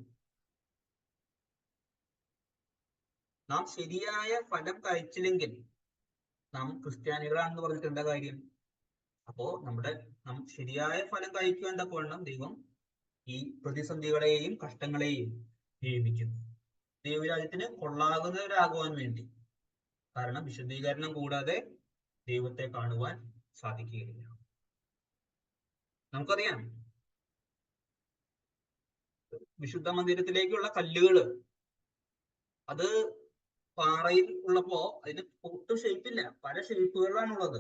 നാം ശരിയായ ഫലം കഴിച്ചില്ലെങ്കിൽ നാം ക്രിസ്ത്യാനികളാണെന്ന് പറഞ്ഞിട്ട് എന്താ കാര്യം? അപ്പോ നാം ശരിയായ ഫലം കഴിക്കുവാൻ തക്കവണ്ണം ദൈവം ഈ പ്രതിസന്ധികളെയും കഷ്ടങ്ങളെയും നിയമിക്കുന്നു. ദൈവരാജ്യത്തിന് കൊള്ളാകുന്നവരാകുവാൻ വേണ്ടി. കാരണം വിശുദ്ധീകരണം കൂടാതെ ദൈവത്തെ കാണുവാൻ സാധിക്കുകയില്ല. നമുക്കറിയാം, വിശുദ്ധ മന്ദിരത്തിലേക്കുള്ള കല്ലുകള് അത് പാറയിൽ ഉള്ളപ്പോ അതിന് ഒട്ടും ഷേപ്പില്ല, പല ഷേപ്പുകളിലാണുള്ളത്.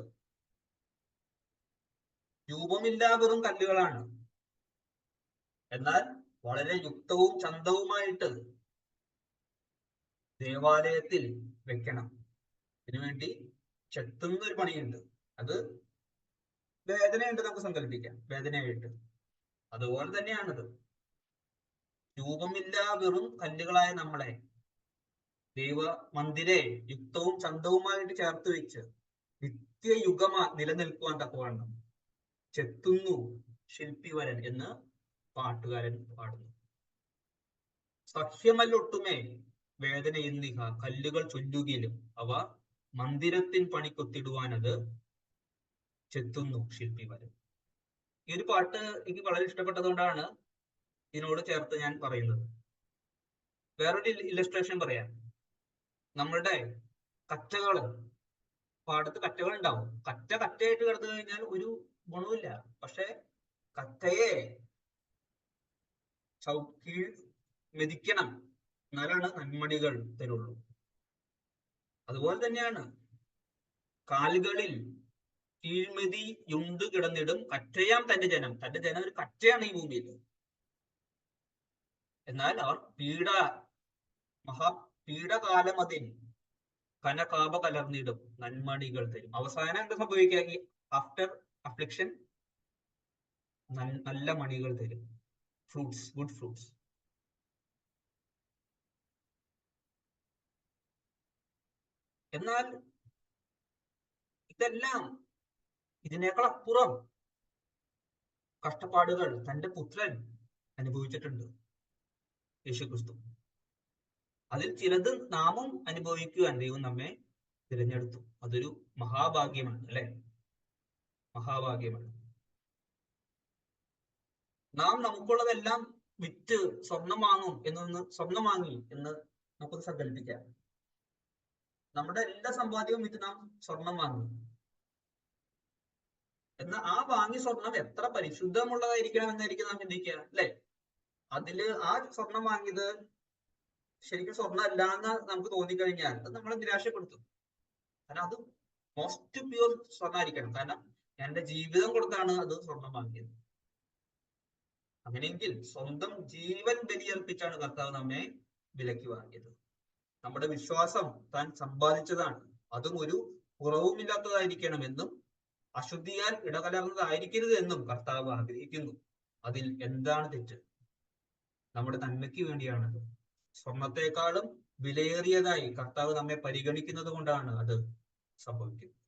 രൂപമില്ലാ വെറും കല്ലുകളാണ്. എന്നാൽ വളരെ യുക്തവും ചന്തവുമായിട്ട് ദേവാലയത്തിൽ വെക്കണം. ഇതിനുവേണ്ടി ചെത്തുന്ന ഒരു പണിയുണ്ട്. അത് വേദനയുണ്ട്, നമുക്ക് സങ്കല്പിക്കാം, വേദനയായിട്ട്. അതുപോലെ തന്നെയാണത്. രൂപമില്ലാ വെറും കല്ലുകളായ നമ്മളെ ദൈവ മന്ദിരെ യുക്തവും ചന്തവുമായിട്ട് ചേർത്ത് വെച്ച് നിത്യയുഗമാ നിലനിൽക്കുവാൻ തക്കവണ്ണം ചെത്തുന്നു ശില്പിവരൻ എന്ന് പാട്ടുകാരൻ പാടുന്നു. സഖ്യമല്ലൊട്ടുമേ വേദന എന്നിഹ കല്ലുകൾ ചൊല്ലുകയിലും അവ മന്ദിരത്തിൻ പണിക്കൊത്തിടുവാനത് ചെത്തുന്നു ശില്പിവരൻ. ഈ ഒരു പാട്ട് എനിക്ക് വളരെ ഇഷ്ടപ്പെട്ടതുകൊണ്ടാണ് ഇതിനോട് ചേർത്ത് ഞാൻ പറയുന്നത്. വേറൊരു ഇല്ലസ്ട്രേഷൻ പറയാം. നമ്മളുടെ കറ്റകള്, പാടത്ത് കറ്റകൾ ഉണ്ടാവും. കറ്റയായിട്ട് കിടന്നു കഴിഞ്ഞാൽ ഒരു ഗുണവുമില്ല. പക്ഷെ കറ്റയെ മെതിക്കണം, എന്നാലാണ് നന്മണികൾ തരുള്ളൂ. അതുപോലെ തന്നെയാണ് കാലുകളിൽ കീഴ്മെതിയുണ്ട് കിടന്നിടും കറ്റയാം തന്റെ ജനം. തന്റെ ജനം ഒരു കറ്റയാണ് ഈ ഭൂമിയിൽ. എന്നാൽ അവർ പീഡകാലമതിൽ കനകാപ കലർന്നിടും നന്മണികൾ തരും. അവസാനം എന്താ സംഭവിക്കുക? ഈ ആഫ്റ്റർ അഫ്ലിക്ഷൻ നല്ല മണികൾ തരും, ഫ്രൂട്ട്സ്, ഗുഡ് ഫ്രൂട്ട്സ്. എന്നാൽ ഇതെല്ലാം, ഇതിനേക്കാൾ അപ്പുറം കഷ്ടപ്പാടുകൾ തന്റെ പുത്രൻ അനുഭവിച്ചിട്ടുണ്ട്, യേശുക്രിസ്തു. അതിൽ ചിലത് നാമും അനുഭവിക്കുവാൻ ദൈവം നമ്മെ തിരഞ്ഞെടുത്തു. അതൊരു മഹാഭാഗ്യമാണ്, അല്ലെ? മഹാഭാഗ്യമാണ്. നാം നമുക്കുള്ളതെല്ലാം വിറ്റ് സ്വർണം വാങ്ങി എന്ന് നമുക്കൊന്ന് സങ്കല്പിക്കാം. നമ്മുടെ എല്ലാ സമ്പാദ്യവും വിറ്റ് നാം സ്വർണം വാങ്ങി. എന്നാൽ ആ വാങ്ങിയ സ്വർണം എത്ര പരിശുദ്ധമുള്ളതായിരിക്കണം എന്നായിരിക്കും നാം ചിന്തിക്കുക, അല്ലെ? അതില് ആ സ്വർണം വാങ്ങിയത് ശരിക്കും സ്വർണ്ണം അല്ല എന്ന് നമുക്ക് തോന്നിക്കഴിഞ്ഞാൽ അത് നമ്മളെ നിരാശപ്പെടുത്തും. കാരണം അത് മോസ്റ്റ് പ്യൂർ സ്വർണ്ണമായിരിക്കണം. കാരണം ഞാൻ എന്റെ ജീവിതം കൊടുത്താണ് അത് സ്വർണം വാങ്ങിയത്. അങ്ങനെയെങ്കിൽ സ്വന്തം ജീവൻ ബലിയർപ്പിച്ചാണ് കർത്താവ് നമ്മെ വിലക്ക് വാങ്ങിയത്. നമ്മുടെ വിശ്വാസം താൻ സമ്പാദിച്ചതാണ്, അതും ഒരു കുറവുമില്ലാത്തതായിരിക്കണമെന്നും അശുദ്ധിയാൽ ഇടകലർന്നതായിരിക്കരുത് എന്നും കർത്താവ് ആഗ്രഹിക്കുന്നു. അതിൽ എന്താണ് തെറ്റ്? നമ്മുടെ നന്മയ്ക്ക് വേണ്ടിയാണത്. സ്വർണത്തെക്കാളും വിലയേറിയതായി കർത്താവ് നമ്മെ പരിഗണിക്കുന്നത് കൊണ്ടാണ് അത് സംഭവിക്കുന്നത്.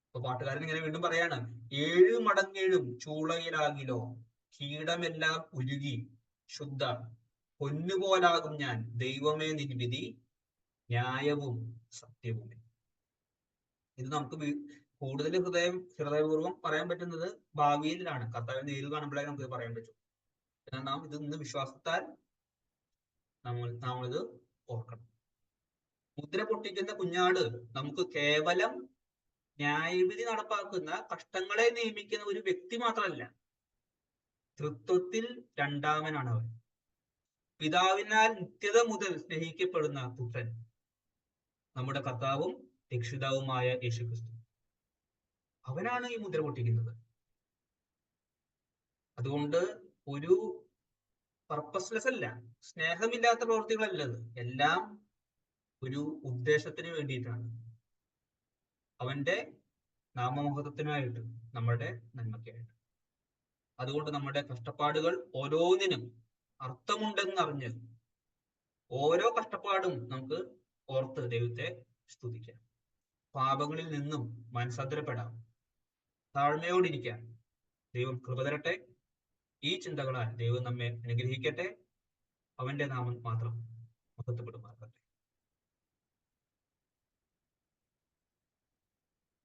അപ്പൊ പാട്ടുകാരൻ ഇങ്ങനെ വീണ്ടും പറയാണ്: 7 മടങ്ങേഴും ചൂളയിലാകിലോ കീടമെല്ലാം ഉരുകി ശുദ്ധ പൊന്നുപോലാകും ഞാൻ, ദൈവമേ നിൻ വിധി ന്യായവും സത്യവുമേ. ഇത് നമുക്ക് കൂടുതൽ ഹൃദയപൂർവ്വം പറയാൻ പറ്റുന്നത് ഭാവിയിലാണ്. കർത്താവിനെ നേരിൽ കാണുമ്പോഴേ നമുക്ക് പറയാൻ പറ്റും. എന്നാൽ നാം ഇത് ഇന്ന് വിശ്വാസത്താൽ നാം ഇത് ഓർക്കണം. മുദ്ര പൊട്ടിക്കുന്ന കുഞ്ഞാട് നമുക്ക് കേവലം ന്യായവിധി നടപ്പാക്കുന്ന, കഷ്ടങ്ങളെ നിയമിക്കുന്ന ഒരു വ്യക്തി മാത്രമല്ല, തൃത്വത്തിൽ രണ്ടാമനാണ് അവൻ. പിതാവിനാൽ നിത്യത മുതൽ സ്നേഹിക്കപ്പെടുന്ന പുത്രൻ, നമ്മുടെ കർത്താവും രക്ഷിതാവുമായ യേശുക്രിസ്തു. അവനാണ് ഈ മുദ്ര പൊട്ടിക്കുന്നത്. അതുകൊണ്ട് ഒരു പർപ്പസ്ലെസ് അല്ല, സ്നേഹമില്ലാത്ത പ്രവൃത്തികളല്ലത്. എല്ലാം ഒരു ഉദ്ദേശത്തിന് വേണ്ടിയിട്ടാണ്, അവന്റെ നാമമഹത്വത്തിനായിട്ട്, നമ്മുടെ നന്മയ്ക്കായിട്ട്. അതുകൊണ്ട് നമ്മുടെ കഷ്ടപ്പാടുകൾ ഓരോന്നിനും അർത്ഥമുണ്ടെന്നറിഞ്ഞ് ഓരോ കഷ്ടപ്പാടും നമുക്ക് ഓർത്ത് ദൈവത്തെ സ്തുതിക്കാം. പാപങ്ങളിൽ നിന്നും മനസ്സാന്തരപ്പെടാം, താഴ്മയോടിരിക്കാം. ദൈവം കൃപ തരട്ടെ. ഈ ചിന്തകളാൽ ദൈവം നമ്മെ അനുഗ്രഹിക്കട്ടെ. അവന്റെ നാമം മാത്രം മഹത്വപ്പെടുമാറാകട്ടെ.